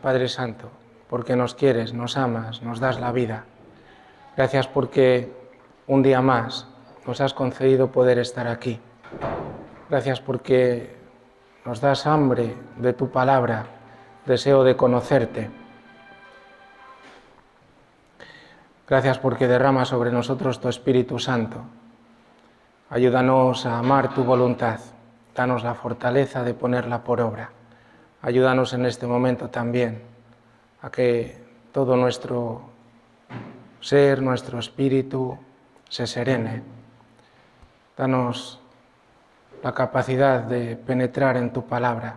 Padre Santo, porque nos quieres, nos amas, nos das la vida. Gracias porque un día más nos has concedido poder estar aquí. Gracias porque nos das hambre de tu palabra, deseo de conocerte. Gracias porque derramas sobre nosotros tu Espíritu Santo. Ayúdanos a amar tu voluntad. Danos la fortaleza de ponerla por obra. Ayúdanos en este momento también a que todo nuestro ser, nuestro espíritu se serene. Danos la capacidad de penetrar en tu palabra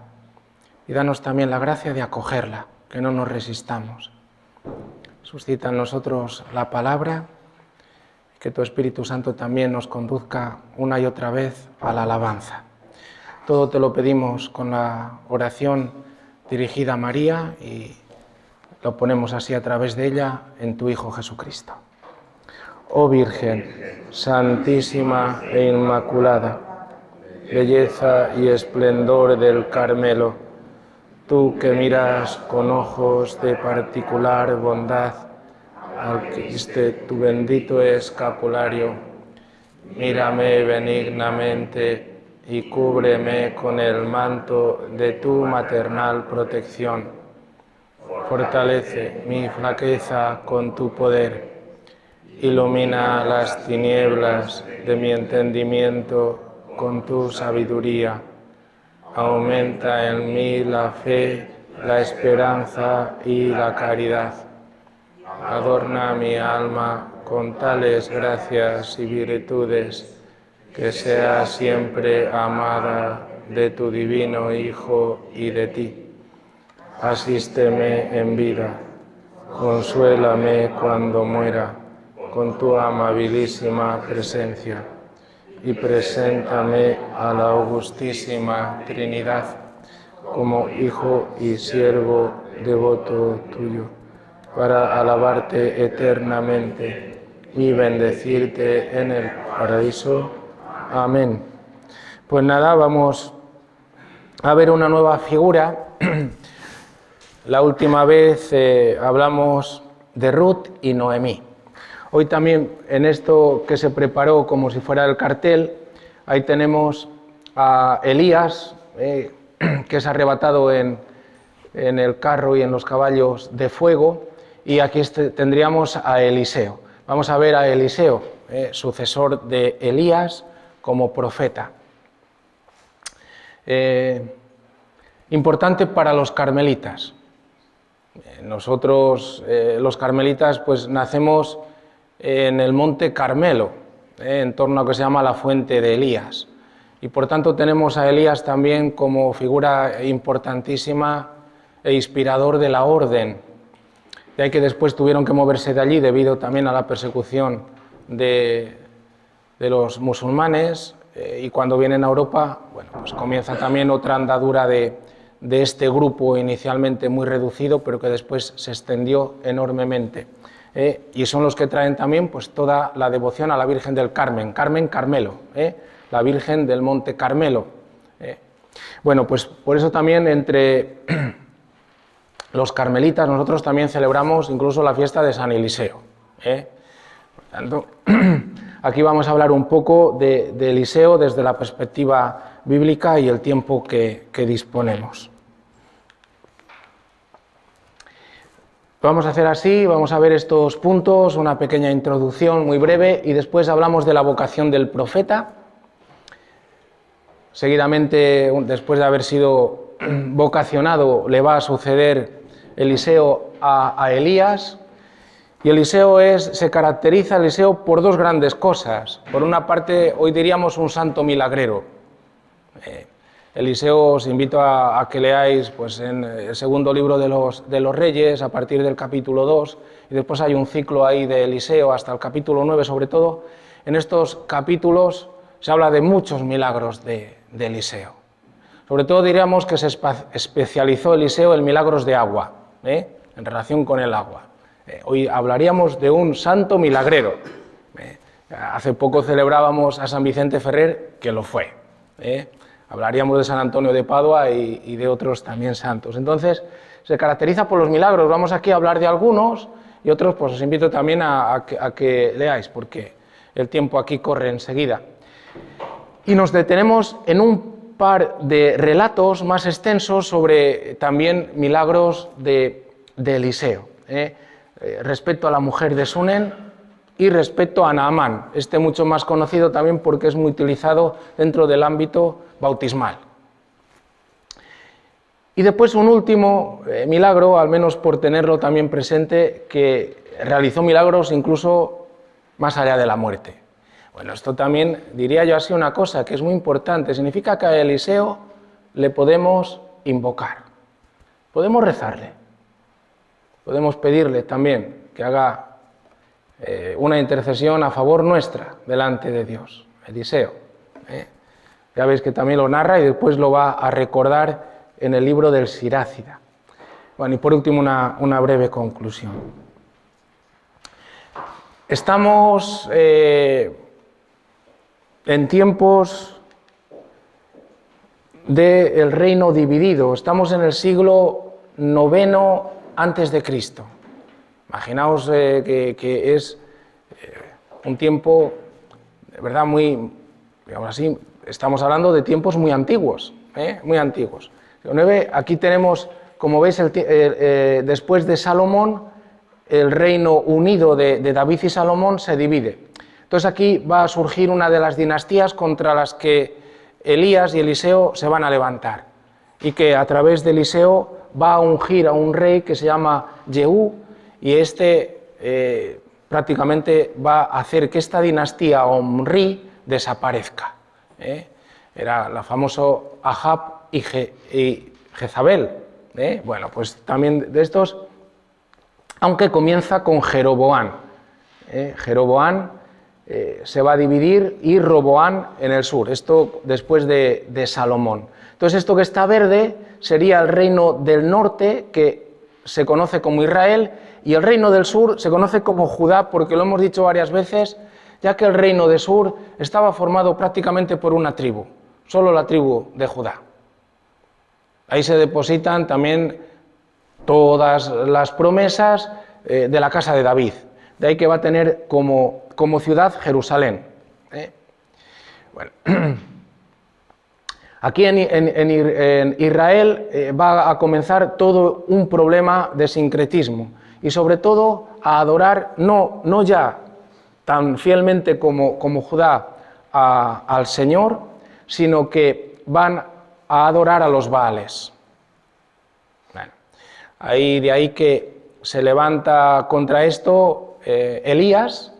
y danos también la gracia de acogerla, que no nos resistamos. Suscita en nosotros la palabra y que tu Espíritu Santo también nos conduzca una y otra vez a la alabanza. Todo te lo pedimos con la oración dirigida a María y lo ponemos así a través de ella en tu Hijo Jesucristo. Oh Virgen, santísima e inmaculada, belleza y esplendor del Carmelo, tú que miras con ojos de particular bondad al que diste tu bendito escapulario, mírame benignamente y cúbreme con el manto de tu maternal protección. Fortalece mi flaqueza con tu poder. Ilumina las tinieblas de mi entendimiento con tu sabiduría. Aumenta en mí la fe, la esperanza y la caridad. Adorna mi alma con tales gracias y virtudes que sea siempre amada de tu divino Hijo y de ti. Asísteme en vida, consuélame cuando muera con tu amabilísima presencia y preséntame a la augustísima Trinidad como hijo y siervo devoto tuyo, para alabarte eternamente y bendecirte en el paraíso. Amén. Pues nada, vamos a ver una nueva figura. La última vez hablamos de Ruth y Noemí. Hoy también en esto que se preparó como si fuera el cartel, ahí tenemos a Elías, que es arrebatado en el carro y en los caballos de fuego, y aquí tendríamos a Eliseo. Vamos a ver a Eliseo, sucesor de Elías, como profeta. Importante para los carmelitas. Nosotros, los carmelitas, pues nacemos en el monte Carmelo, en torno a lo que se llama la fuente de Elías. Y por tanto tenemos a Elías también como figura importantísima e inspirador de la orden. De ahí que después tuvieron que moverse de allí debido también a la persecución de los musulmanes, y cuando vienen a Europa, bueno, pues comienza también otra andadura de este grupo inicialmente muy reducido, pero que después se extendió enormemente. Y son los que traen también pues toda la devoción a la Virgen del Carmen, Carmen Carmelo, la Virgen del Monte Carmelo. Bueno, pues por eso también entre los carmelitas nosotros también celebramos incluso la fiesta de San Eliseo. Por tanto, aquí vamos a hablar un poco de Eliseo desde la perspectiva bíblica y el tiempo que disponemos. Vamos a hacer así, vamos a ver estos puntos, una pequeña introducción muy breve y después hablamos de la vocación del profeta. Seguidamente, después de haber sido vocacionado, le va a suceder Eliseo a Elías. Y Eliseo se caracteriza por dos grandes cosas. Por una parte, hoy diríamos un santo milagrero. Eliseo, os invito a que leáis pues, en el segundo libro de los Reyes, a partir del capítulo 2, y después hay un ciclo ahí de Eliseo hasta el capítulo 9 sobre todo. En estos capítulos se habla de muchos milagros de Eliseo. Sobre todo diríamos que se especializó Eliseo en milagros de agua, en relación con el agua. Hoy hablaríamos de un santo milagrero. Hace poco celebrábamos a San Vicente Ferrer, que lo fue. Hablaríamos de San Antonio de Padua y de otros también santos. Entonces, se caracteriza por los milagros. Vamos aquí a hablar de algunos y otros pues os invito también a que leáis, porque el tiempo aquí corre enseguida. Y nos detenemos en un par de relatos más extensos sobre también milagros de Eliseo, respecto a la mujer de Sunem y respecto a Naamán, mucho más conocido también porque es muy utilizado dentro del ámbito bautismal. Y después un último milagro, al menos por tenerlo también presente, que realizó milagros incluso más allá de la muerte. Bueno, esto también, diría yo así una cosa que es muy importante, significa que a Eliseo le podemos invocar, podemos rezarle, podemos pedirle también que haga una intercesión a favor nuestra delante de Dios, Eliseo. Ya veis que también lo narra y después lo va a recordar en el libro del Sirácida. Bueno, y por último una breve conclusión. Estamos en tiempos del reino dividido, estamos en el siglo IX antes de Cristo. Imaginaos que es un tiempo, de verdad, muy, digamos así, estamos hablando de tiempos muy antiguos, muy antiguos. Aquí tenemos, como veis, después de Salomón, el reino unido de David y Salomón se divide. Entonces aquí va a surgir una de las dinastías contra las que Elías y Eliseo se van a levantar, y que a través de Eliseo va a ungir a un rey que se llama Jehú, y prácticamente va a hacer que esta dinastía Omri desaparezca. Era la famoso Ahab y Jezabel. Bueno, pues también de estos, aunque comienza con Jeroboam. Jeroboam se va a dividir y Roboam en el sur, esto después de Salomón. Entonces esto que está verde sería el reino del norte, que se conoce como Israel, y el reino del sur se conoce como Judá, porque lo hemos dicho varias veces, ya que el reino del sur estaba formado prácticamente por una tribu, solo la tribu de Judá. Ahí se depositan también todas las promesas de la casa de David. De ahí que va a tener como ciudad Jerusalén. Bueno, aquí en Israel va a comenzar todo un problema de sincretismo y sobre todo a adorar no ya tan fielmente como Judá al Señor, sino que van a adorar a los Baales. Bueno, de ahí que se levanta contra esto Elías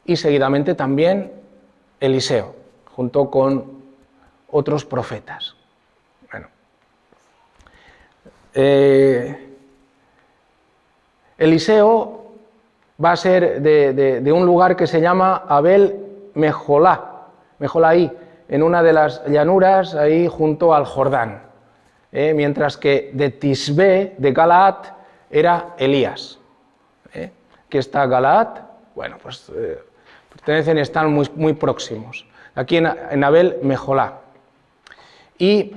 y seguidamente también Eliseo, junto con otros profetas. Bueno, Eliseo va a ser de un lugar que se llama Abel Mejolaí, en una de las llanuras ahí junto al Jordán, mientras que de Tisbé, de Galaad, era Elías. Aquí está Galaad, bueno, pues pertenecen y están muy próximos. Aquí en Abel Mejolá. Y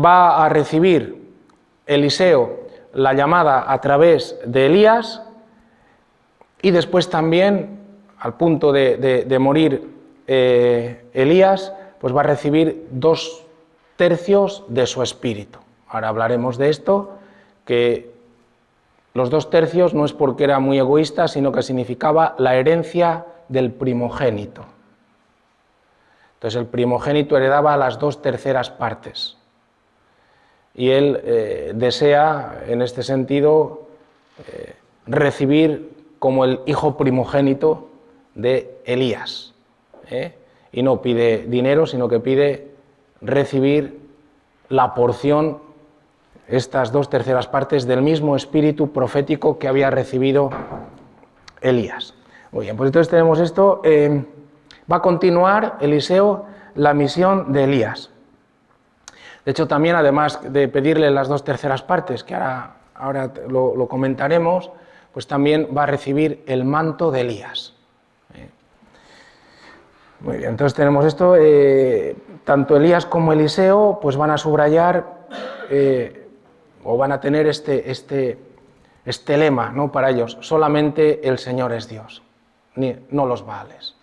va a recibir Eliseo la llamada a través de Elías, y después también, al punto de morir Elías, pues va a recibir 2/3 de su espíritu. Ahora hablaremos de esto, que los 2/3 no es porque era muy egoísta, sino que significaba la herencia del primogénito. Entonces el primogénito heredaba las 2/3 partes. Y él desea, en este sentido, recibir como el hijo primogénito de Elías. Y no pide dinero, sino que pide recibir la porción, estas 2/3 partes del mismo espíritu profético que había recibido Elías. Muy bien, pues entonces tenemos esto. Va a continuar Eliseo la misión de Elías. De hecho, también, además de pedirle las 2/3 partes, que ahora lo comentaremos, pues también va a recibir el manto de Elías. Muy bien, entonces tenemos esto. Tanto Elías como Eliseo pues van a subrayar o van a tener este lema, ¿no?, para ellos: solamente el Señor es Dios, no los Baales.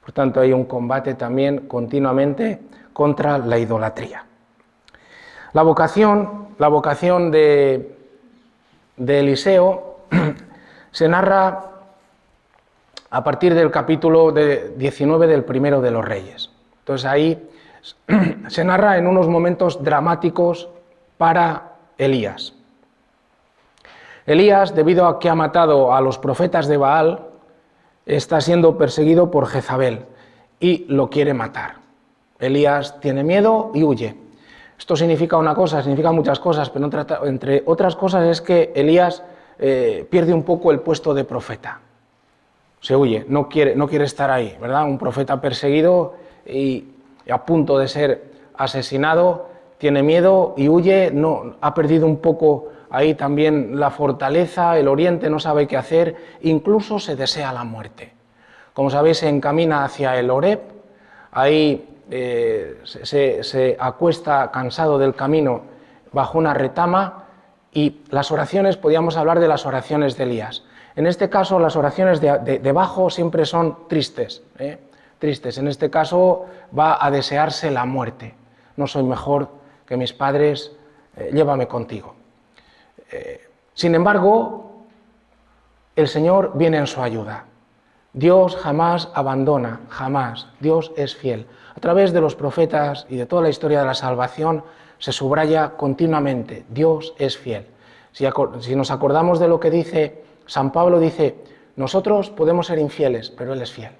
Por tanto, hay un combate también continuamente contra la idolatría. La vocación de Eliseo se narra a partir del capítulo 19 del Primero de los Reyes. Entonces ahí se narra en unos momentos dramáticos para Elías. Elías, debido a que ha matado a los profetas de Baal, está siendo perseguido por Jezabel y lo quiere matar. Elías tiene miedo y huye. Esto significa una cosa, significa muchas cosas, pero entre otras cosas es que Elías pierde un poco el puesto de profeta. Se huye, no quiere estar ahí, ¿verdad? Un profeta perseguido y a punto de ser asesinado, tiene miedo y huye, ha perdido un poco ahí también la fortaleza, el oriente no sabe qué hacer, incluso se desea la muerte. Como sabéis, se encamina hacia el Horeb, ahí se acuesta cansado del camino bajo una retama, y las oraciones, podríamos hablar de las oraciones de Elías. En este caso, las oraciones de abajo siempre son tristes, tristes. En este caso va a desearse la muerte. No soy mejor que mis padres, llévame contigo. Sin embargo, el Señor viene en su ayuda. Dios jamás abandona, jamás. Dios es fiel. A través de los profetas y de toda la historia de la salvación se subraya continuamente: Dios es fiel. Si nos acordamos de lo que dice San Pablo, dice: nosotros podemos ser infieles, pero Él es fiel.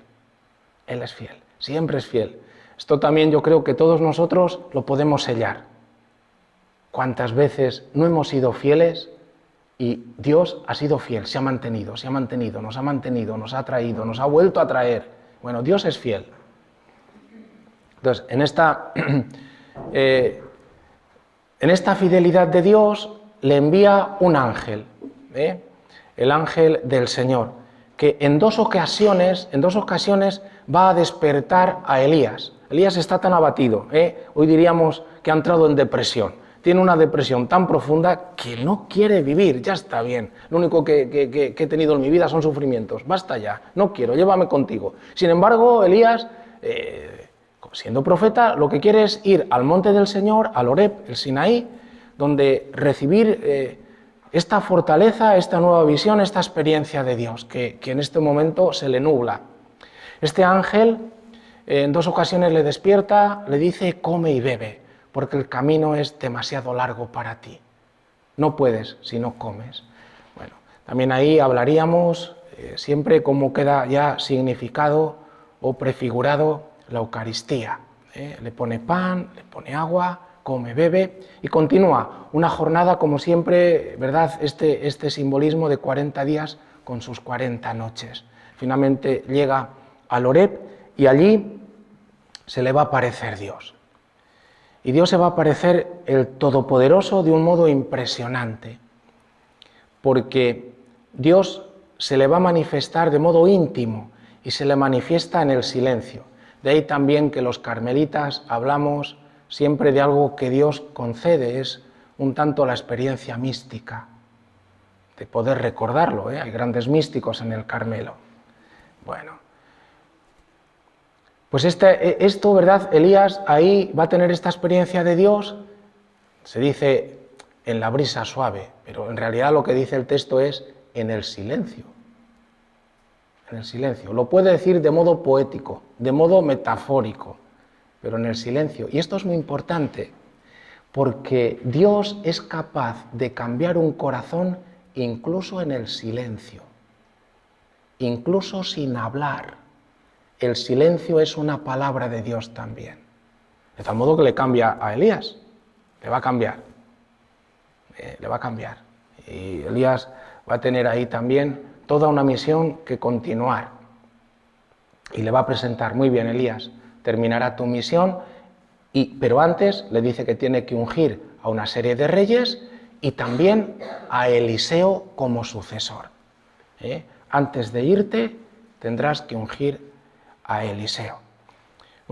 Él es fiel, siempre es fiel. Esto también yo creo que todos nosotros lo podemos sellar. ¿Cuántas veces no hemos sido fieles y Dios ha sido fiel, se ha mantenido, nos ha mantenido, nos ha traído, nos ha vuelto a traer? Bueno, Dios es fiel. Entonces, en esta fidelidad de Dios le envía un ángel, el ángel del Señor, que en dos ocasiones va a despertar a Elías. Elías está tan abatido, hoy diríamos que ha entrado en depresión. Tiene una depresión tan profunda que no quiere vivir, ya está bien. Lo único que he tenido en mi vida son sufrimientos, basta ya, no quiero, llévame contigo. Sin embargo, Elías, siendo profeta, lo que quiere es ir al monte del Señor, al Horeb, el Sinaí, donde recibir esta fortaleza, esta nueva visión, esta experiencia de Dios, que en este momento se le nubla. Este ángel en dos ocasiones le despierta, le dice: come y bebe, porque el camino es demasiado largo para ti. No puedes si no comes. Bueno, también ahí hablaríamos siempre cómo queda ya significado o prefigurado la Eucaristía. Le pone pan, le pone agua, come, bebe, y continúa una jornada, como siempre, ¿verdad? Este simbolismo de 40 días con sus 40 noches. Finalmente llega al Horeb y allí se le va a aparecer Dios. Y Dios se va a aparecer el Todopoderoso de un modo impresionante, porque Dios se le va a manifestar de modo íntimo y se le manifiesta en el silencio. De ahí también que los carmelitas hablamos siempre de algo que Dios concede, es un tanto la experiencia mística, de poder recordarlo, hay grandes místicos en el Carmelo. Bueno, pues esto, ¿verdad? Elías ahí va a tener esta experiencia de Dios, se dice en la brisa suave, pero en realidad lo que dice el texto es en el silencio. En el silencio. Lo puede decir de modo poético, de modo metafórico, pero en el silencio. Y esto es muy importante, porque Dios es capaz de cambiar un corazón incluso en el silencio, incluso sin hablar. El silencio es una palabra de Dios también. De tal modo que le cambia a Elías, le va a cambiar, le va a cambiar. Y Elías va a tener ahí también toda una misión que continuar. Y le va a presentar: muy bien, Elías, terminará tu misión, pero antes le dice que tiene que ungir a una serie de reyes y también a Eliseo como sucesor. Antes de irte tendrás que ungir a Eliseo.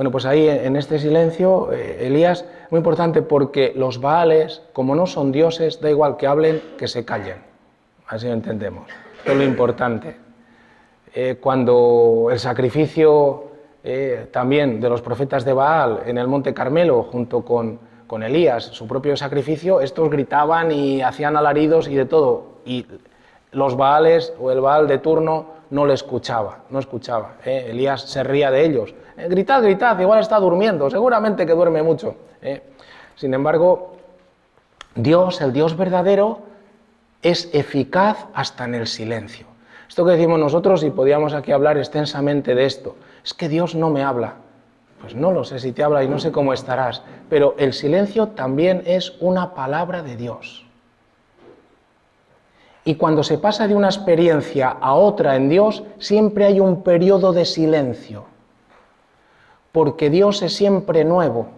Bueno, pues ahí en este silencio, Elías, muy importante porque los Baales, como no son dioses, da igual que hablen, que se callen. Así lo entendemos. Esto es lo importante. Cuando el sacrificio también de los profetas de Baal en el Monte Carmelo, junto con Elías, su propio sacrificio, estos gritaban y hacían alaridos y de todo. Y los Baales o el Baal de turno no le escuchaba, no escuchaba. Elías se ría de ellos. Gritad, gritad, igual está durmiendo, seguramente que duerme mucho. Sin embargo, Dios, el Dios verdadero, es eficaz hasta en el silencio. Esto que decimos nosotros, y podíamos aquí hablar extensamente de esto, es que Dios no me habla. Pues no lo sé si te habla y no sé cómo estarás, pero el silencio también es una palabra de Dios. Y cuando se pasa de una experiencia a otra en Dios, siempre hay un periodo de silencio, porque Dios es siempre nuevo.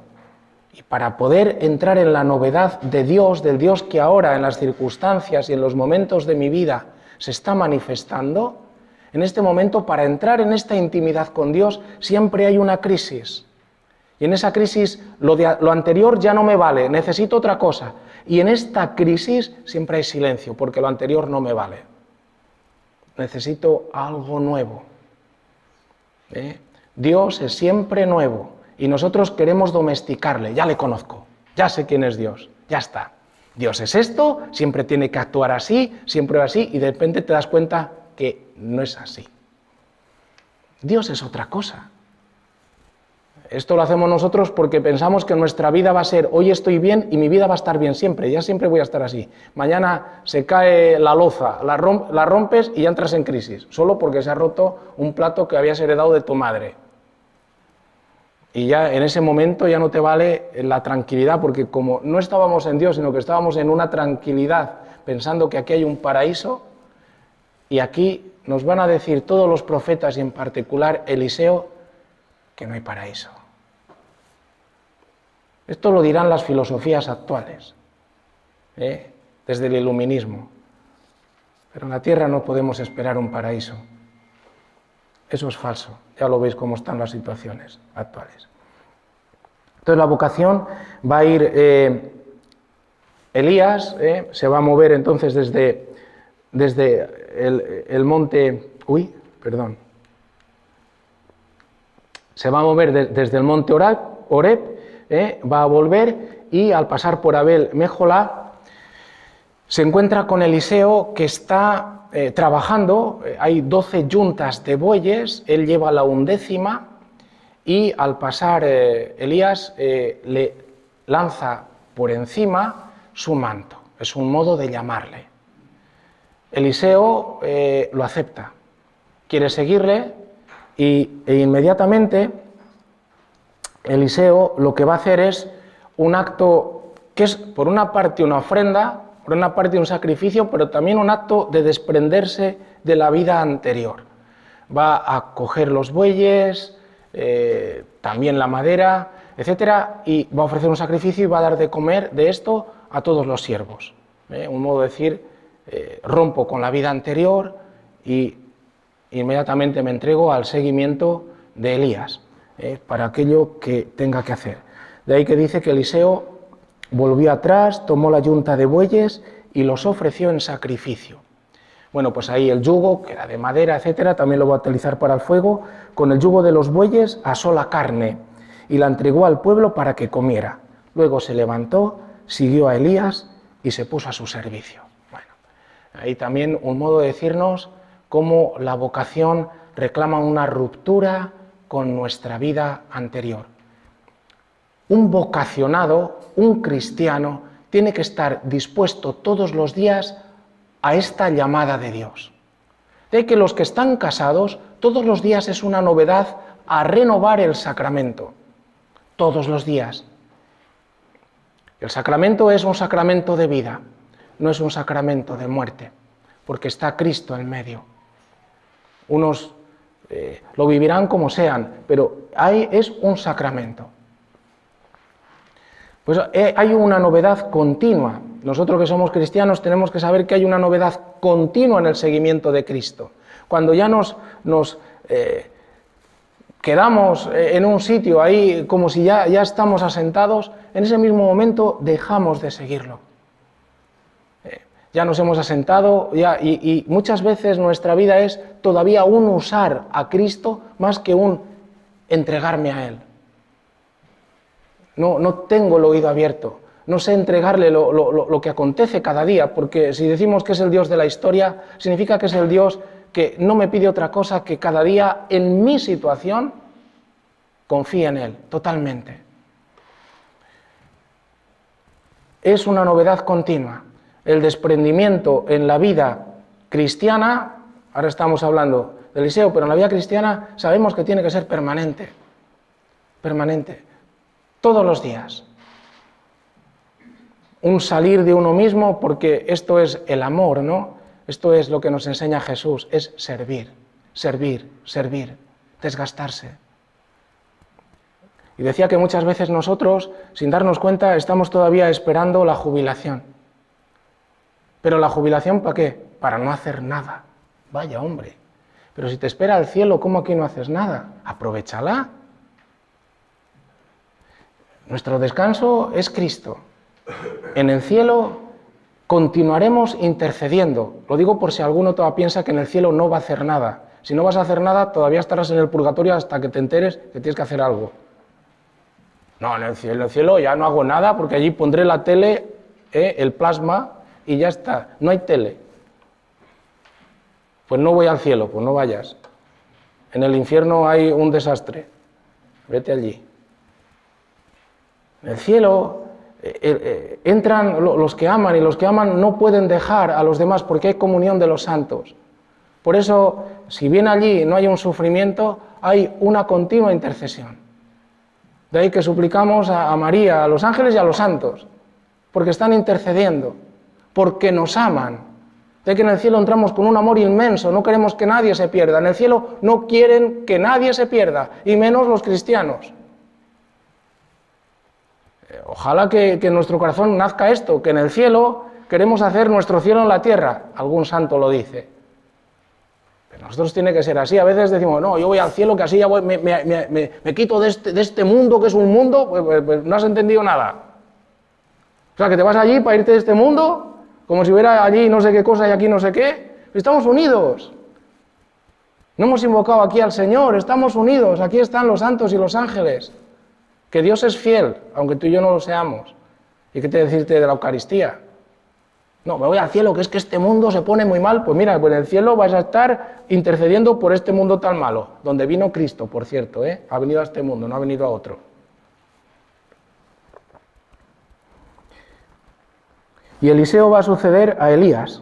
Y para poder entrar en la novedad de Dios, del Dios que ahora en las circunstancias y en los momentos de mi vida se está manifestando, en este momento, para entrar en esta intimidad con Dios, siempre hay una crisis. Y en esa crisis lo anterior ya no me vale, necesito otra cosa. Y en esta crisis siempre hay silencio, porque lo anterior no me vale. Necesito algo nuevo. Dios es siempre nuevo y nosotros queremos domesticarle. Ya le conozco, ya sé quién es Dios, ya está. Dios es esto, siempre tiene que actuar así, siempre así, y de repente te das cuenta que no es así. Dios es otra cosa. Esto lo hacemos nosotros porque pensamos que nuestra vida va a ser, hoy estoy bien y mi vida va a estar bien siempre, ya siempre voy a estar así. Mañana se cae la loza, la rompes y ya entras en crisis, solo porque se ha roto un plato que habías heredado de tu madre. Y ya en ese momento ya no te vale la tranquilidad, porque como no estábamos en Dios, sino que estábamos en una tranquilidad, pensando que aquí hay un paraíso, y aquí nos van a decir todos los profetas y en particular Eliseo, que no hay paraíso. Esto lo dirán las filosofías actuales, desde el iluminismo. Pero en la tierra no podemos esperar un paraíso. Eso es falso, ya lo veis cómo están las situaciones actuales. Entonces la vocación va a ir, Elías se va a mover entonces desde el monte, se va a mover desde el monte Oreb, va a volver y al pasar por Abel Meholá se encuentra con Eliseo que está trabajando, hay 12 yuntas de bueyes, él lleva la 11ª y al pasar Elías le lanza por encima su manto, es un modo de llamarle. Eliseo lo acepta, quiere seguirle e inmediatamente Eliseo lo que va a hacer es un acto que es por una parte una ofrenda, por una parte un sacrificio, pero también un acto de desprenderse de la vida anterior. Va a coger los bueyes, también la madera, etcétera, y va a ofrecer un sacrificio y va a dar de comer de esto a todos los siervos. Un modo de decir, rompo con la vida anterior y inmediatamente me entrego al seguimiento de Elías, para aquello que tenga que hacer. De ahí que dice que Eliseo volvió atrás, tomó la yunta de bueyes y los ofreció en sacrificio. Bueno, pues ahí el yugo, que era de madera, etcétera, también lo va a utilizar para el fuego. Con el yugo de los bueyes asó la carne y la entregó al pueblo para que comiera. Luego se levantó, siguió a Elías y se puso a su servicio. Bueno, ahí también un modo de decirnos cómo la vocación reclama una ruptura con nuestra vida anterior. Un vocacionado, un cristiano, tiene que estar dispuesto todos los días a esta llamada de Dios. De que los que están casados, todos los días es una novedad a renovar el sacramento. Todos los días. El sacramento es un sacramento de vida, no es un sacramento de muerte, porque está Cristo en medio. Unos lo vivirán como sean, pero es un sacramento. Pues hay una novedad continua. Nosotros que somos cristianos tenemos que saber que hay una novedad continua en el seguimiento de Cristo. Cuando ya nos quedamos en un sitio ahí como si ya estamos asentados, en ese mismo momento dejamos de seguirlo. Ya nos hemos asentado y muchas veces nuestra vida es todavía un usar a Cristo más que un entregarme a Él. No tengo el oído abierto, no sé entregarle lo que acontece cada día, porque si decimos que es el Dios de la historia, significa que es el Dios que no me pide otra cosa que cada día en mi situación confíe en Él, totalmente. Es una novedad continua. El desprendimiento en la vida cristiana, ahora estamos hablando de Eliseo, pero en la vida cristiana sabemos que tiene que ser permanente, todos los días. Un salir de uno mismo, porque esto es el amor, ¿no? Esto es lo que nos enseña Jesús, es servir, desgastarse. Y decía que muchas veces nosotros, sin darnos cuenta, estamos todavía esperando la jubilación. ¿Pero la jubilación para qué? Para no hacer nada. Vaya hombre. Pero si te espera el cielo, ¿cómo aquí no haces nada? Aprovéchala. Nuestro descanso es Cristo. En el cielo continuaremos intercediendo. Lo digo por si alguno todavía piensa que en el cielo no va a hacer nada. Si no vas a hacer nada, todavía estarás en el purgatorio hasta que te enteres que tienes que hacer algo. No, en el cielo ya no hago nada porque allí pondré la tele, el plasma, y ya está, no hay tele. Pues no voy al cielo, pues no vayas. En el infierno hay un desastre, vete allí. En el cielo entran los que aman, y los que aman no pueden dejar a los demás porque hay comunión de los santos. Por eso, si bien allí no hay un sufrimiento, hay una continua intercesión. De ahí que suplicamos a María, a los ángeles y a los santos, porque están intercediendo, porque nos aman. De que en el cielo entramos con un amor inmenso, no queremos que nadie se pierda. En el cielo no quieren que nadie se pierda, y menos los cristianos. Ojalá que en nuestro corazón nazca esto, que en el cielo queremos hacer nuestro cielo en la tierra. Algún santo lo dice. Pero nosotros tiene que ser así. A veces decimos, no, yo voy al cielo, que así ya voy, me quito de este mundo, que es un mundo, pues no has entendido nada. O sea, que te vas allí para irte de este mundo, como si hubiera allí no sé qué cosa y aquí no sé qué. Estamos unidos. No hemos invocado aquí al Señor, estamos unidos. Aquí están los santos y los ángeles. Que Dios es fiel, aunque tú y yo no lo seamos. ¿Y qué te decirte de la Eucaristía? No, me voy al cielo, que es que este mundo se pone muy mal. Pues mira, pues en el cielo vas a estar intercediendo por este mundo tan malo, donde vino Cristo, por cierto, ha venido a este mundo, no ha venido a otro. Y Eliseo va a suceder a Elías.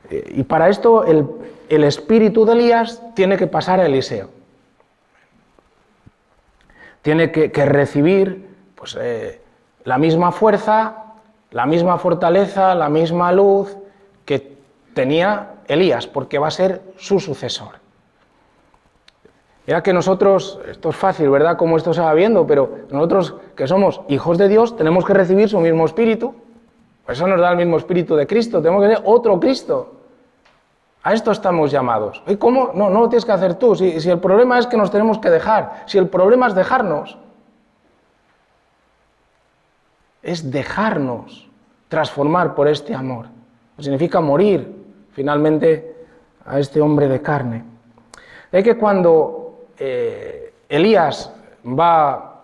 Y para esto el espíritu de Elías tiene que pasar a Eliseo. Tiene que recibir pues, la misma fuerza, la misma fortaleza, la misma luz que tenía Elías, porque va a ser su sucesor. Mira que nosotros, esto es fácil, ¿verdad?, como esto se va viendo, pero nosotros que somos hijos de Dios tenemos que recibir su mismo espíritu. Por eso nos da el mismo espíritu de Cristo, tenemos que ser otro Cristo. A esto estamos llamados. ¿Y cómo? No lo tienes que hacer tú. Si el problema es que nos tenemos que dejar, si el problema es dejarnos, es dejarnos transformar por este amor. Significa morir finalmente a este hombre de carne. Es que cuando Elías va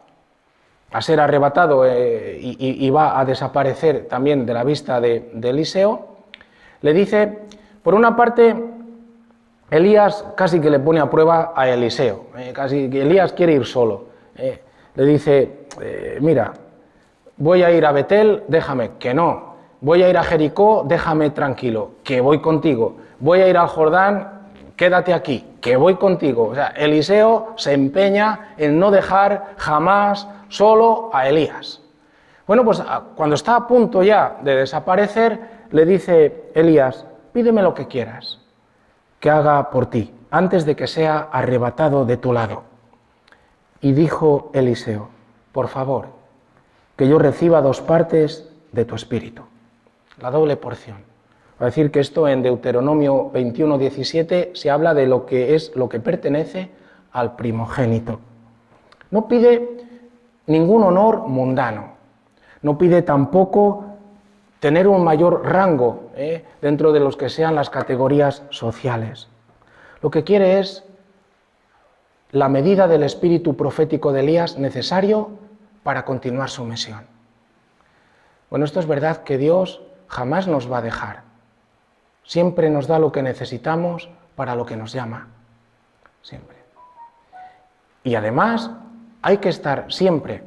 a ser arrebatado y va a desaparecer también de la vista de Eliseo, le dice, por una parte, Elías casi que le pone a prueba a Eliseo, casi que Elías quiere ir solo. Le dice, mira, voy a ir a Betel, déjame, que no. Voy a ir a Jericó, déjame tranquilo, que voy contigo. Voy a ir al Jordán, quédate aquí, que voy contigo. O sea, Eliseo se empeña en no dejar jamás solo a Elías. Bueno, pues cuando está a punto ya de desaparecer, le dice Elías, pídeme lo que quieras, que haga por ti, antes de que sea arrebatado de tu lado. Y dijo Eliseo, por favor, que yo reciba 2 partes de tu espíritu, la doble porción. Va a decir que esto en Deuteronomio 21:17 se habla de lo que pertenece al primogénito. No pide ningún honor mundano, no pide tampoco tener un mayor rango dentro de los que sean las categorías sociales. Lo que quiere es la medida del espíritu profético de Elías necesario para continuar su misión. Bueno, esto es verdad que Dios jamás nos va a dejar. Siempre nos da lo que necesitamos para lo que nos llama. Siempre. Y además hay que estar siempre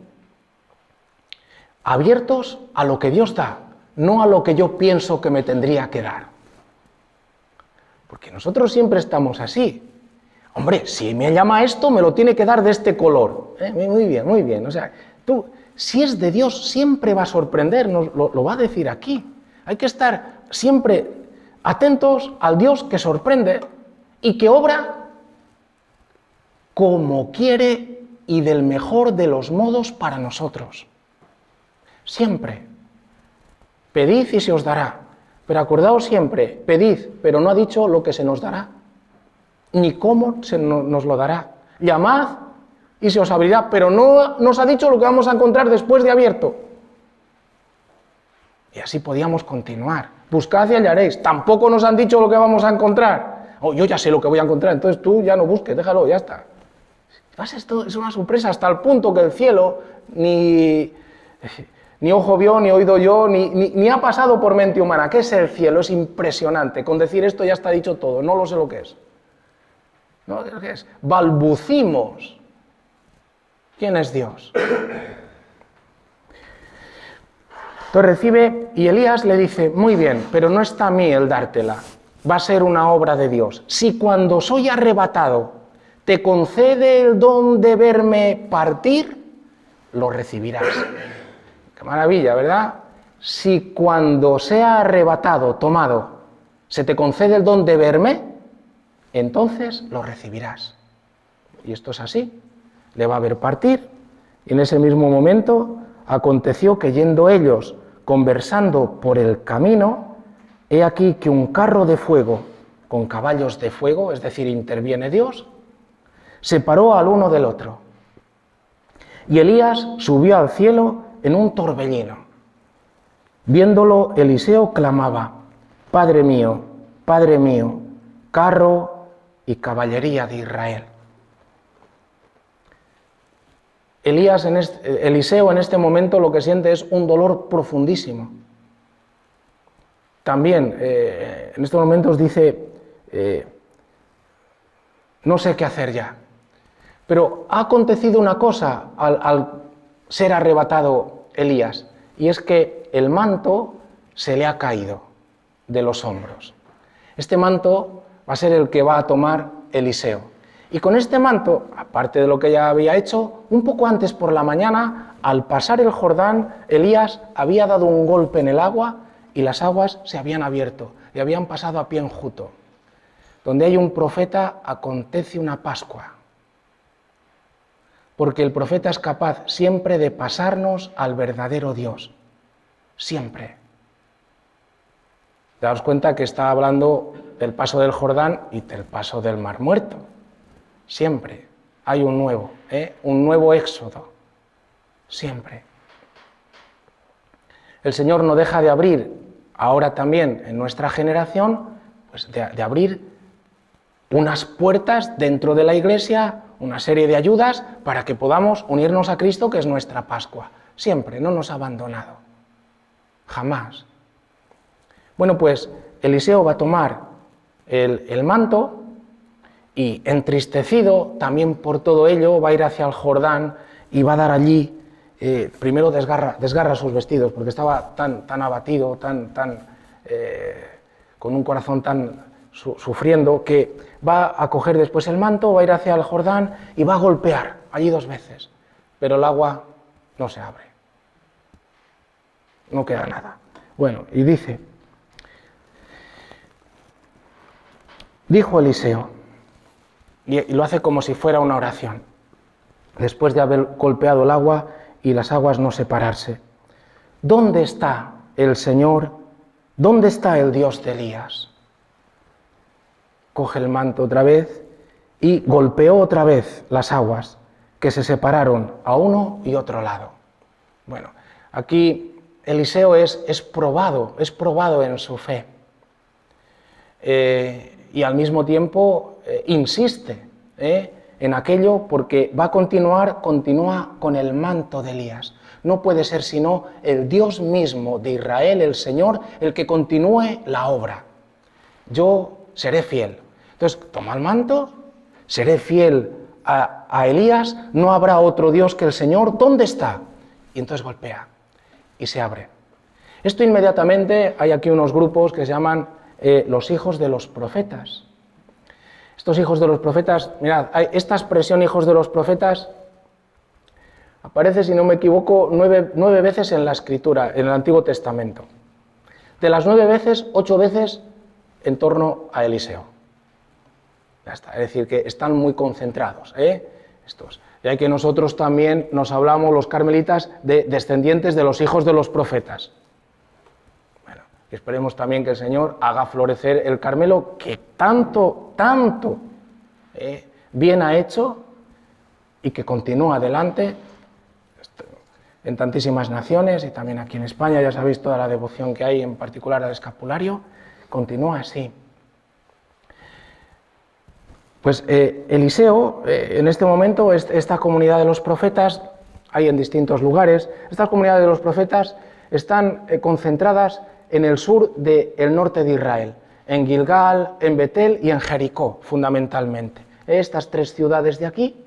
abiertos a lo que Dios da, no a lo que yo pienso que me tendría que dar. Porque nosotros siempre estamos así. Hombre, si me llama esto, me lo tiene que dar de este color. Muy bien, muy bien. O sea, tú, si es de Dios, siempre va a sorprendernos, lo va a decir aquí. Hay que estar siempre atentos al Dios que sorprende y que obra como quiere y del mejor de los modos para nosotros. Siempre. Pedid y se os dará. Pero acordaos siempre, pedid, pero no ha dicho lo que se nos dará, ni cómo nos lo dará. Llamad y se os abrirá, pero no nos ha dicho lo que vamos a encontrar después de abierto. Y así podíamos continuar. Buscad y hallaréis. Tampoco nos han dicho lo que vamos a encontrar. Oh, yo ya sé lo que voy a encontrar, entonces tú ya no busques, déjalo, ya está. Esto es una sorpresa hasta el punto que el cielo ni ojo vio, ni oído yo, ni ha pasado por mente humana. ¿Qué es el cielo? Es impresionante. Con decir esto ya está dicho todo, no lo sé lo que es. No sé lo que es. Balbucimos. ¿Quién es Dios? Entonces recibe y Elías le dice, muy bien, pero no está a mí el dártela, va a ser una obra de Dios. Si cuando soy arrebatado te concede el don de verme partir, lo recibirás. Qué maravilla, ¿verdad? Si cuando sea arrebatado, tomado, se te concede el don de verme, entonces lo recibirás. Y esto es así. Le va a ver partir, y en ese mismo momento aconteció que yendo ellos conversando por el camino, he aquí que un carro de fuego con caballos de fuego, es decir, interviene Dios, separó al uno del otro. Y Elías subió al cielo en un torbellino. Viéndolo, Eliseo clamaba, Padre mío, carro y caballería de Israel. Eliseo en este momento lo que siente es un dolor profundísimo. También en estos momentos dice, no sé qué hacer ya. Pero ha acontecido una cosa al ser arrebatado Elías, y es que el manto se le ha caído de los hombros. Este manto va a ser el que va a tomar Eliseo. Y con este manto, aparte de lo que ya había hecho, un poco antes por la mañana, al pasar el Jordán, Elías había dado un golpe en el agua y las aguas se habían abierto y habían pasado a pie enjuto. Donde hay un profeta, acontece una Pascua. Porque el profeta es capaz siempre de pasarnos al verdadero Dios. Siempre. Daos cuenta que está hablando del paso del Jordán y del paso del Mar Muerto. Siempre hay un nuevo éxodo. Siempre. El Señor no deja de abrir, ahora también en nuestra generación, pues de abrir unas puertas dentro de la Iglesia, una serie de ayudas para que podamos unirnos a Cristo, que es nuestra Pascua. Siempre, no nos ha abandonado. Jamás. Bueno, pues Eliseo va a tomar el manto y entristecido también por todo ello va a ir hacia el Jordán y va a dar allí, primero desgarra sus vestidos porque estaba tan abatido, con un corazón tan sufriendo, que va a coger después el manto, va a ir hacia el Jordán y va a golpear allí 2 veces, pero el agua no se abre, no queda nada. Bueno, y dijo Eliseo, y lo hace como si fuera una oración, después de haber golpeado el agua y las aguas no separarse, ¿dónde está el Señor ¿dónde está el Dios de Elías? Coge el manto otra vez y golpeó otra vez las aguas que se separaron a uno y otro lado. Bueno, aquí Eliseo es probado en su fe. Y al mismo tiempo insiste en aquello porque continúa con el manto de Elías. No puede ser sino el Dios mismo de Israel, el Señor, el que continúe la obra. Yo seré fiel. Entonces, toma el manto, seré fiel a Elías, no habrá otro Dios que el Señor. ¿Dónde está? Y entonces golpea y se abre. Esto inmediatamente, hay aquí unos grupos que se llaman los hijos de los profetas. Estos hijos de los profetas, mirad, esta expresión hijos de los profetas aparece, si no me equivoco, 9 veces en la Escritura, en el Antiguo Testamento. De las 9 veces, 8 veces en torno a Eliseo. Ya está, es decir, que están muy concentrados, estos. Ya que nosotros también nos hablamos, los carmelitas, de descendientes de los hijos de los profetas. Bueno, y esperemos también que el Señor haga florecer el Carmelo, que tanto bien ha hecho y que continúa adelante en tantísimas naciones y también aquí en España. Ya sabéis toda la devoción que hay, en particular al escapulario, continúa así. Pues Eliseo, en este momento, esta comunidad de los profetas, hay en distintos lugares, estas comunidades de los profetas están concentradas en el sur del norte de Israel, en Gilgal, en Betel y en Jericó, fundamentalmente. Estas 3 ciudades de aquí.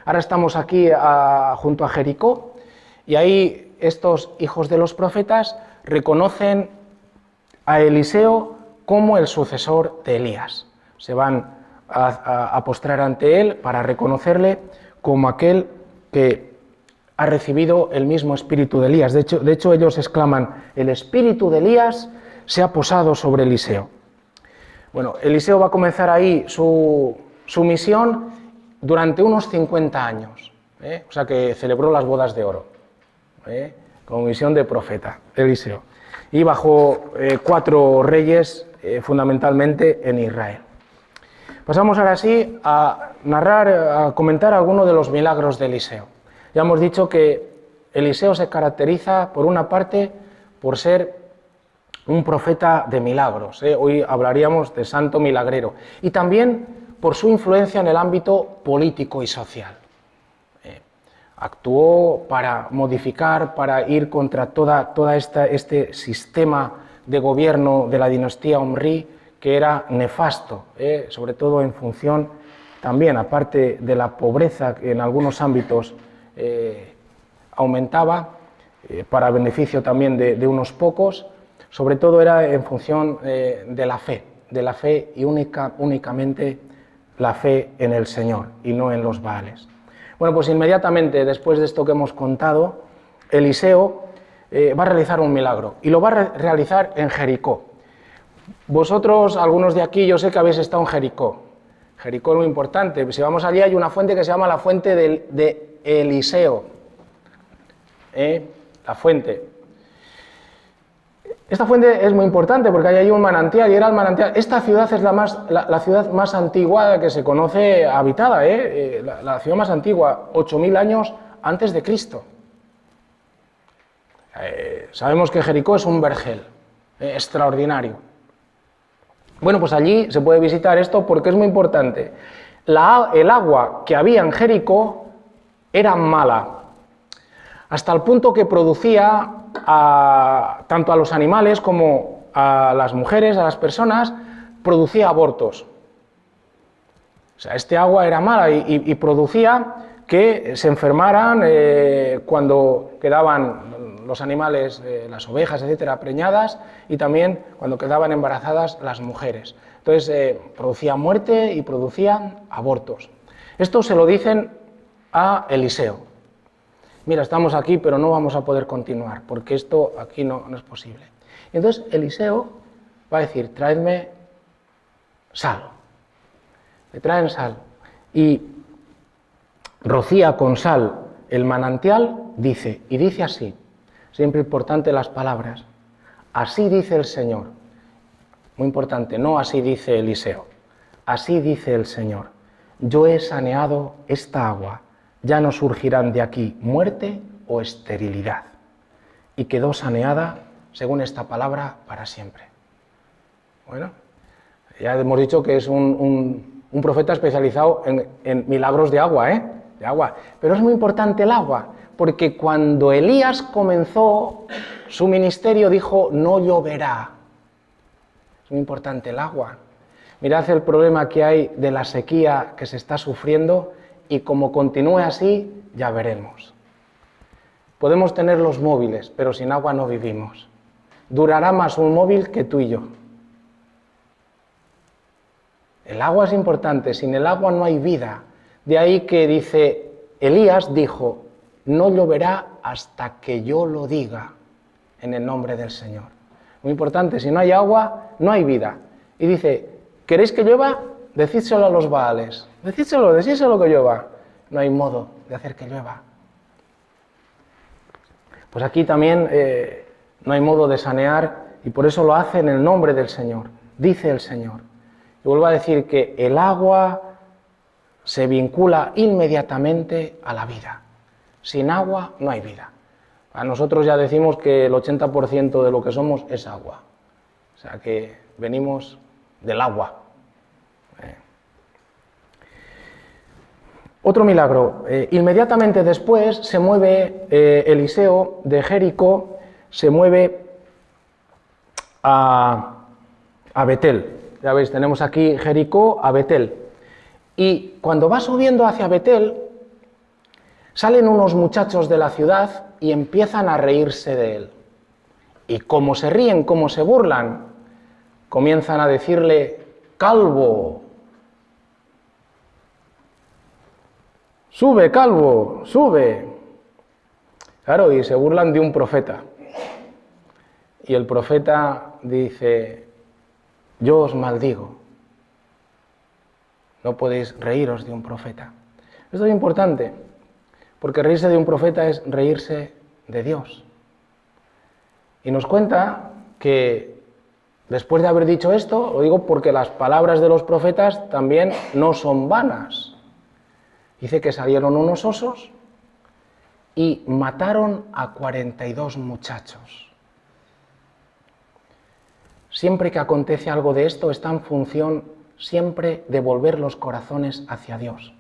Ahora estamos aquí junto a Jericó, y ahí estos hijos de los profetas reconocen a Eliseo como el sucesor de Elías. Se van a postrar ante él para reconocerle como aquel que ha recibido el mismo espíritu de Elías. De hecho ellos exclaman: el espíritu de Elías se ha posado sobre Eliseo. Bueno, Eliseo va a comenzar ahí su misión durante unos 50 años, o sea que celebró las bodas de oro, como misión de profeta, Eliseo, y bajo 4 reyes, fundamentalmente en Israel. Pasamos ahora sí a comentar algunos de los milagros de Eliseo. Ya hemos dicho que Eliseo se caracteriza, por una parte, por ser un profeta de milagros. Hoy hablaríamos de santo milagrero. Y también por su influencia en el ámbito político y social. Actuó para modificar, para ir contra toda este sistema de gobierno de la dinastía Omri, que era nefasto, sobre todo en función también, aparte de la pobreza que en algunos ámbitos aumentaba, para beneficio también de unos pocos, sobre todo era en función de la fe y únicamente la fe en el Señor y no en los Baales. Bueno, pues inmediatamente después de esto que hemos contado, Eliseo va a realizar un milagro y lo va a realizar en Jericó. Vosotros, algunos de aquí, yo sé que habéis estado en Jericó. Jericó es muy importante. Si vamos allí hay una fuente que se llama la fuente de Eliseo. La fuente. Esta fuente es muy importante porque hay allí un manantial y era el manantial. Esta ciudad es la ciudad más antigua que se conoce habitada, la ciudad más antigua, 8.000 años antes de Cristo. Sabemos que Jericó es un vergel extraordinario. Bueno, pues allí se puede visitar esto porque es muy importante. El agua que había en Jericó era mala, hasta el punto que producía tanto a los animales como a las mujeres, a las personas, producía abortos. O sea, este agua era mala y producía que se enfermaran cuando quedaban los animales, las ovejas, etcétera, preñadas, y también cuando quedaban embarazadas las mujeres. Entonces producía muerte y producía abortos. Esto se lo dicen a Eliseo. Mira, estamos aquí, pero no vamos a poder continuar, porque esto aquí no es posible. Y entonces Eliseo va a decir: traedme sal. Le traen sal y rocía con sal el manantial, dice así, siempre importante las palabras: así dice el Señor. Muy importante, no así dice Eliseo. Así dice el Señor. Yo he saneado esta agua. Ya no surgirán de aquí muerte o esterilidad. Y quedó saneada, según esta palabra, para siempre. Bueno, ya hemos dicho que es un profeta especializado en milagros de agua, de agua. Pero es muy importante el agua, porque cuando Elías comenzó su ministerio dijo, no lloverá. Es muy importante el agua. Mirad el problema que hay de la sequía que se está sufriendo y como continúe así, ya veremos. Podemos tener los móviles, pero sin agua no vivimos. Durará más un móvil que tú y yo. El agua es importante, sin el agua no hay vida. De ahí que dice, Elías dijo, no lloverá hasta que yo lo diga en el nombre del Señor. Muy importante, si no hay agua, no hay vida. Y dice, ¿queréis que llueva? Decídselo a los Baales. Decídselo que llueva. No hay modo de hacer que llueva. Pues aquí también no hay modo de sanear y por eso lo hace en el nombre del Señor, dice el Señor. Y vuelvo a decir que el agua se vincula inmediatamente a la vida. Sin agua no hay vida. A nosotros ya decimos que el 80% de lo que somos es agua. O sea que venimos del agua. Otro milagro. Inmediatamente después se mueve Eliseo de Jericó, se mueve a Betel. Ya veis, tenemos aquí Jericó a Betel. Y cuando va subiendo hacia Betel, salen unos muchachos de la ciudad y empiezan a reírse de él. Y como se ríen, como se burlan, comienzan a decirle, calvo, sube, calvo, sube. Claro, y se burlan de un profeta. Y el profeta dice, yo os maldigo. No podéis reíros de un profeta. Esto es importante, porque reírse de un profeta es reírse de Dios. Y nos cuenta que después de haber dicho esto, lo digo porque las palabras de los profetas también no son vanas. Dice que salieron unos osos y mataron a 42 muchachos. Siempre que acontece algo de esto está en función siempre de volver los corazones hacia Dios.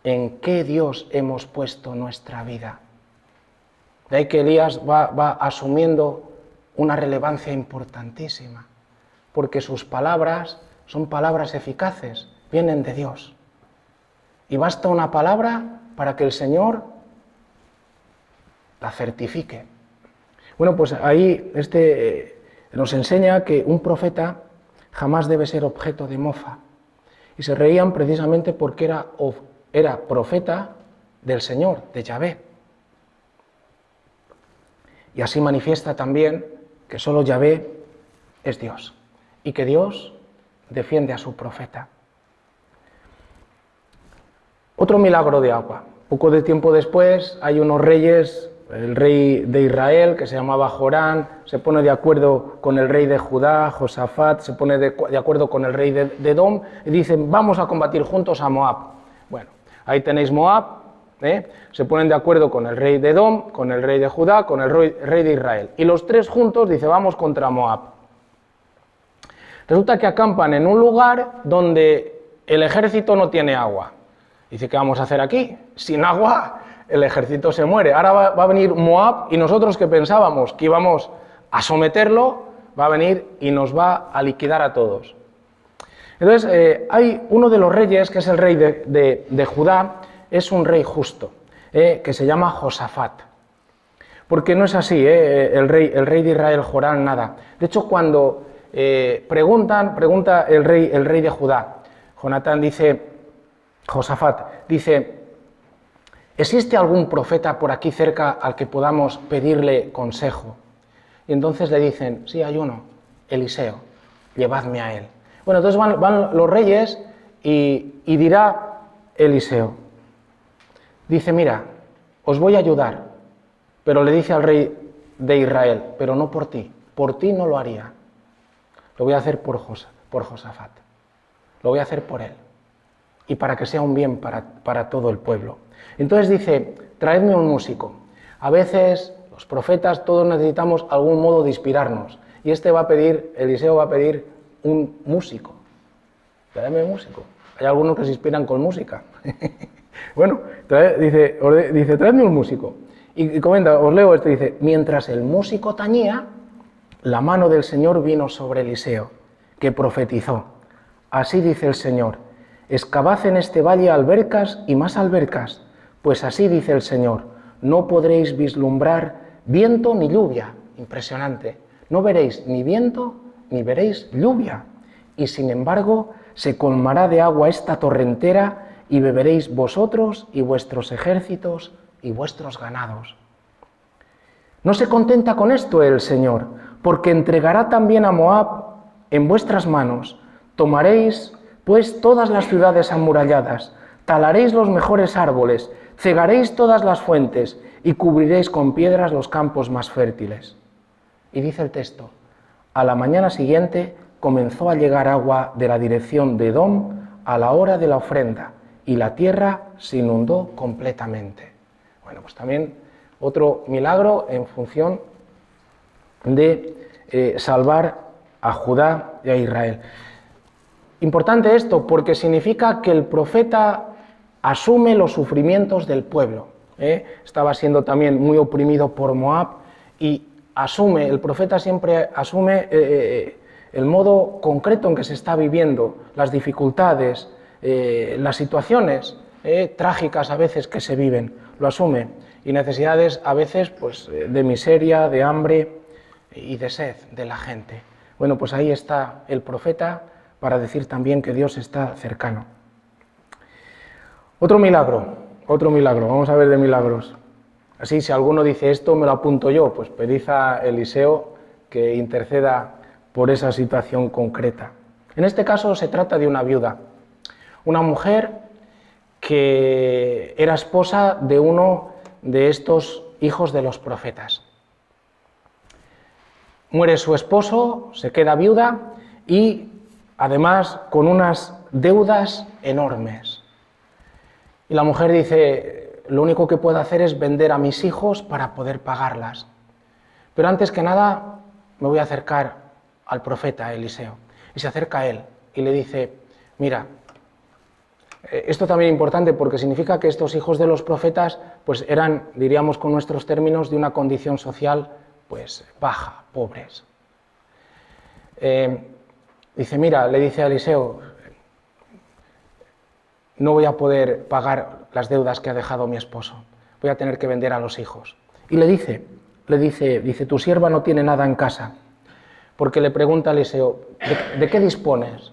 ¿En qué Dios hemos puesto nuestra vida? De ahí que Elías va asumiendo una relevancia importantísima, porque sus palabras son palabras eficaces, vienen de Dios. Y basta una palabra para que el Señor la certifique. Bueno, pues ahí nos enseña que un profeta jamás debe ser objeto de mofa. Y se reían precisamente porque era profeta del Señor, de Yahvé. Y así manifiesta también que solo Yahvé es Dios y que Dios defiende a su profeta. Otro milagro de agua. Poco de tiempo después hay unos reyes, el rey de Israel que se llamaba Jorán, se pone de acuerdo con el rey de Judá, Josafat, se pone de acuerdo con el rey de Edom y dicen vamos a combatir juntos a Moab. Bueno, ahí tenéis Moab. Se ponen de acuerdo con el rey de Edom, con el rey de Judá, con el rey de Israel. Y los tres juntos dicen, vamos contra Moab. Resulta que acampan en un lugar donde el ejército no tiene agua. Dice, ¿qué vamos a hacer aquí? Sin agua el ejército se muere. Ahora va a venir Moab y nosotros que pensábamos que íbamos a someterlo, va a venir y nos va a liquidar a todos. Entonces, hay uno de los reyes, que es el rey de Judá, es un rey justo, que se llama Josafat. Porque no es así, el rey de Israel, Jorán, nada. De hecho, cuando pregunta el rey de Judá, Josafat dice, ¿existe algún profeta por aquí cerca al que podamos pedirle consejo? Y entonces le dicen, sí, hay uno, Eliseo, llevadme a él. Bueno, entonces van los reyes y dirá Eliseo, dice, mira, os voy a ayudar, pero le dice al rey de Israel, pero no por ti. Por ti no lo haría. Lo voy a hacer por Josafat. Lo voy a hacer por él. Y para que sea un bien para todo el pueblo. Entonces dice, traedme un músico. A veces los profetas todos necesitamos algún modo de inspirarnos. Y Eliseo va a pedir un músico. Traedme un músico. Hay algunos que se inspiran con música. Bueno, dice, traedme un músico. Y comenta, os leo esto, dice, mientras el músico tañía, la mano del Señor vino sobre Eliseo, que profetizó. Así dice el Señor, excavad en este valle albercas y más albercas, pues así dice el Señor, no podréis vislumbrar viento ni lluvia. Impresionante. No veréis ni viento ni veréis lluvia. Y sin embargo, se colmará de agua esta torrentera y beberéis vosotros y vuestros ejércitos y vuestros ganados. No se contenta con esto el Señor, porque entregará también a Moab en vuestras manos. Tomaréis, pues, todas las ciudades amuralladas, talaréis los mejores árboles, cegaréis todas las fuentes y cubriréis con piedras los campos más fértiles. Y dice el texto, a la mañana siguiente comenzó a llegar agua de la dirección de Edom a la hora de la ofrenda, y la tierra se inundó completamente. Bueno, pues también otro milagro en función de salvar a Judá y a Israel. Importante esto porque significa que el profeta asume los sufrimientos del pueblo. Estaba siendo también muy oprimido por Moab y el profeta siempre asume el modo concreto en que se está viviendo, las dificultades, las situaciones trágicas a veces que se viven, lo asume, y necesidades a veces pues, de miseria, de hambre y de sed de la gente. Bueno, pues ahí está el profeta para decir también que Dios está cercano. Otro milagro, vamos a ver de milagros. Así, si alguno dice esto me lo apunto yo, pues pedid a Eliseo que interceda por esa situación concreta. En este caso se trata de una viuda, una mujer que era esposa de uno de estos hijos de los profetas. Muere su esposo, se queda viuda y además con unas deudas enormes. Y la mujer dice, lo único que puedo hacer es vender a mis hijos para poder pagarlas. Pero antes que nada me voy a acercar al profeta Eliseo. Y se acerca a él y le dice, mira, esto también es importante porque significa que estos hijos de los profetas pues eran, diríamos con nuestros términos, de una condición social pues baja, pobres. Dice, mira, le dice a Eliseo, no voy a poder pagar las deudas que ha dejado mi esposo, voy a tener que vender a los hijos. Y le dice, tu sierva no tiene nada en casa, porque le pregunta a Eliseo, ¿de qué dispones?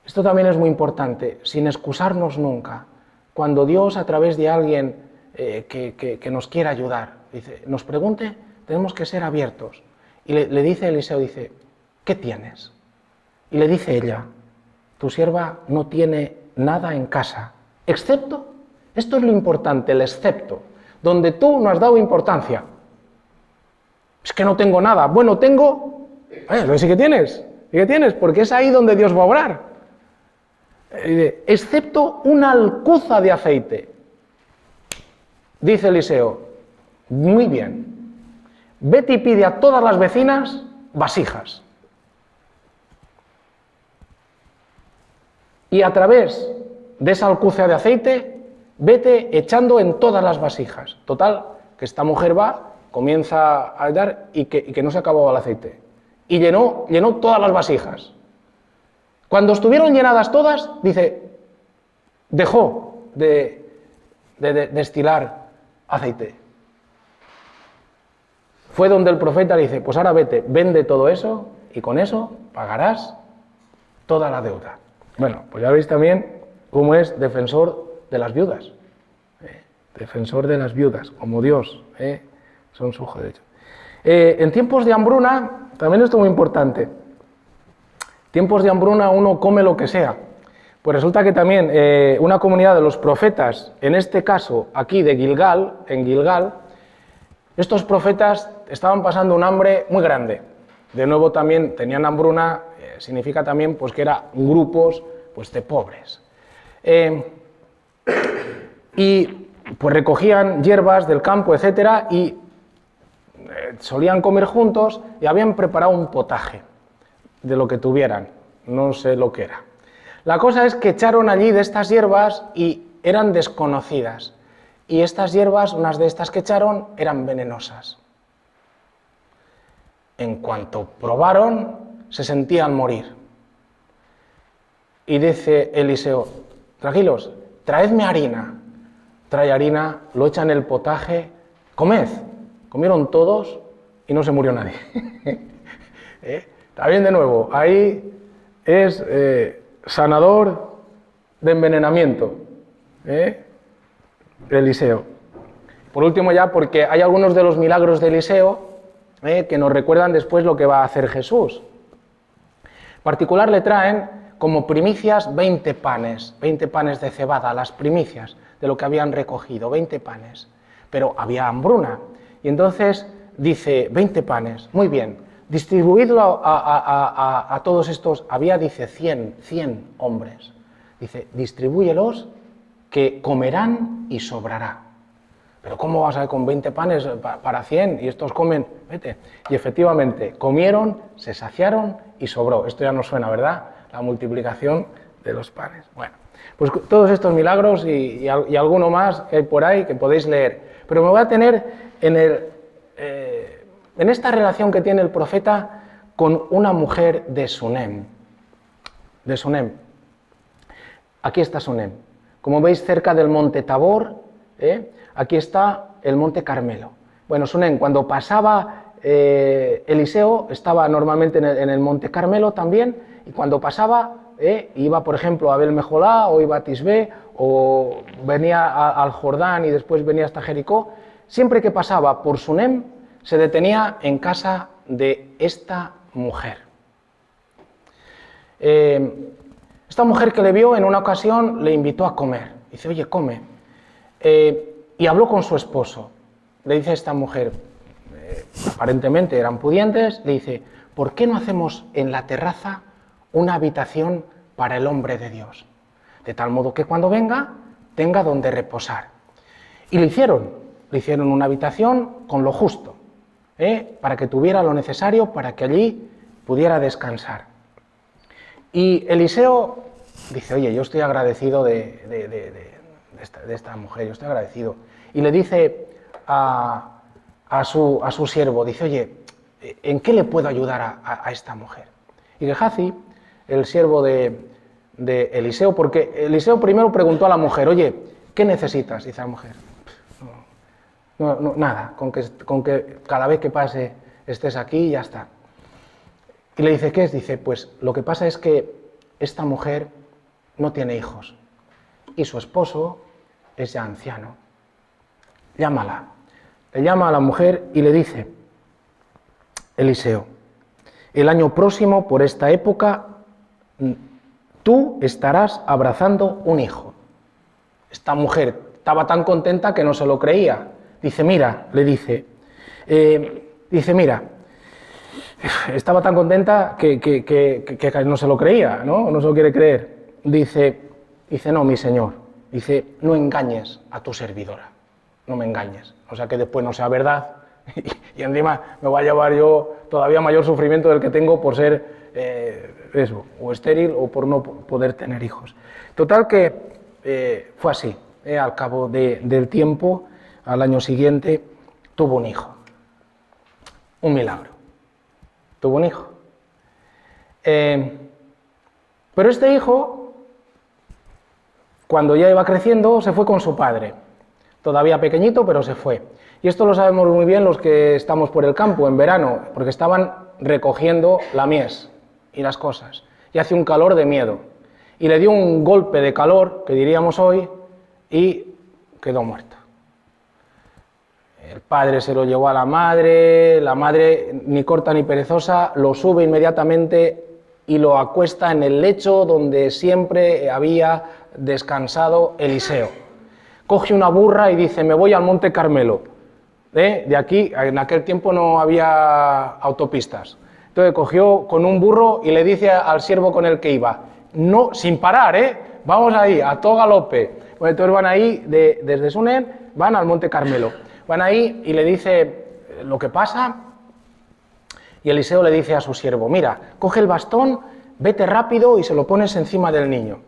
Esto también es muy importante, sin excusarnos nunca. Cuando Dios, a través de alguien que nos quiera ayudar, nos pregunte, tenemos que ser abiertos. Y le dice Eliseo, dice, ¿qué tienes? Y le dice ella, tu sierva no tiene nada en casa, excepto, esto es lo importante, el excepto, donde tú no has dado importancia. Es que no tengo nada. Bueno, tengo, sí que tienes, porque es ahí donde Dios va a obrar. Excepto una alcuza de aceite. Dice Eliseo, muy bien, vete y pide a todas las vecinas vasijas. Y a través de esa alcuza de aceite, vete echando en todas las vasijas. Total, que esta mujer va, comienza a dar y que no se acababa el aceite. Y llenó todas las vasijas. Cuando estuvieron llenadas todas, dice, dejó de destilar aceite. Fue donde el profeta le dice, pues ahora vete, vende todo eso y con eso pagarás toda la deuda. Bueno, pues ya veis también cómo es defensor de las viudas. Defensor de las viudas, como Dios, son su derecho. En tiempos de hambruna, también esto es muy importante. Tiempos de hambruna uno come lo que sea. Pues resulta que también una comunidad de los profetas, en este caso aquí de Gilgal, en Gilgal, Estos profetas estaban pasando un hambre muy grande. De nuevo también tenían hambruna, significa también pues, que eran grupos pues, de pobres. Y pues recogían hierbas del campo, etcétera, y solían comer juntos y habían preparado un potaje de lo que tuvieran, no sé lo que era. La cosa es que echaron allí de estas hierbas y eran desconocidas. Y estas hierbas, unas de estas que echaron, eran venenosas. En cuanto probaron, se sentían morir. Y dice Eliseo, tranquilos, traedme harina. Trae harina, lo echa en el potaje, comed. Comieron todos y no se murió nadie. Está bien de nuevo, ahí es sanador de envenenamiento. Eliseo. Por último ya, porque hay algunos de los milagros de Eliseo que nos recuerdan después lo que va a hacer Jesús. En particular le traen como primicias 20 panes de cebada, las primicias de lo que habían recogido, 20 panes. Pero había hambruna. Y entonces dice, 20 panes, muy bien, distribuidlo a todos estos, había, dice, 100 hombres. Dice, distribúyelos que comerán y sobrará. Pero ¿cómo vas a ir con 20 panes para 100 y estos comen? Vete. Y efectivamente, comieron, se saciaron y sobró. Esto ya nos suena, ¿verdad? La multiplicación de los panes. Bueno, pues todos estos milagros y alguno más que hay por ahí que podéis leer. Pero me voy a tener en esta relación que tiene el profeta con una mujer de Sunem. De Sunem. Aquí está Sunem. Como veis, cerca del monte Tabor, aquí está el monte Carmelo. Bueno, Sunem, cuando pasaba Eliseo, estaba normalmente en el monte Carmelo también, y cuando pasaba, iba, por ejemplo, a Abel-Mejolá, o iba a Tisbé, o venía al Jordán y después venía hasta Jericó, siempre que pasaba por Sunem, se detenía en casa de esta mujer. Esta mujer que le vio en una ocasión le invitó a comer. Dice, oye, come. Y habló con su esposo. Le dice a esta mujer, aparentemente eran pudientes, le dice, ¿por qué no hacemos en la terraza una habitación para el hombre de Dios? De tal modo que cuando venga, tenga donde reposar. Y lo hicieron una habitación con lo justo, para que tuviera lo necesario para que allí pudiera descansar. Y Eliseo dice, oye, yo estoy agradecido de esta mujer, yo estoy agradecido. Y le dice a su siervo, dice, oye, ¿en qué le puedo ayudar a esta mujer? Y Gehazi, el siervo de Eliseo, porque Eliseo primero preguntó a la mujer, oye, ¿qué necesitas? Dice la mujer, no, nada, con que cada vez que pase estés aquí y ya está. Y le dice, ¿qué es? Dice, pues lo que pasa es que esta mujer no tiene hijos y su esposo es ya anciano. Llámala. Le llama a la mujer y le dice, Eliseo, el año próximo, por esta época, tú estarás abrazando un hijo. Esta mujer estaba tan contenta que no se lo creía. Dice, mira, le dice, mira, estaba tan contenta que no se lo creía, ¿no? No se lo quiere creer. Dice, no, mi señor, dice, no engañes a tu servidora, no me engañes, o sea que después no sea verdad y encima me voy a llevar yo todavía mayor sufrimiento del que tengo por ser o estéril o por no poder tener hijos. Total que fue así, al cabo del tiempo, al año siguiente, tuvo un hijo, un milagro. Tuvo un hijo. Pero este hijo, cuando ya iba creciendo, se fue con su padre. Todavía pequeñito, pero se fue. Y esto lo sabemos muy bien los que estamos por el campo en verano, porque estaban recogiendo la mies y las cosas. Y hace un calor de miedo. Y le dio un golpe de calor, que diríamos hoy, y quedó muerto. El padre se lo llevó a la madre ni corta ni perezosa, lo sube inmediatamente y lo acuesta en el lecho donde siempre había descansado Eliseo. Coge una burra y dice, me voy al monte Carmelo. de aquí, en aquel tiempo no había autopistas. Entonces cogió con un burro y le dice al siervo con el que iba, no, sin parar, vamos ahí, a todo galope. Bueno, entonces van ahí, desde Sunem, van al Monte Carmelo. Van ahí y le dice lo que pasa, y Eliseo le dice a su siervo, mira, coge el bastón, vete rápido y se lo pones encima del niño.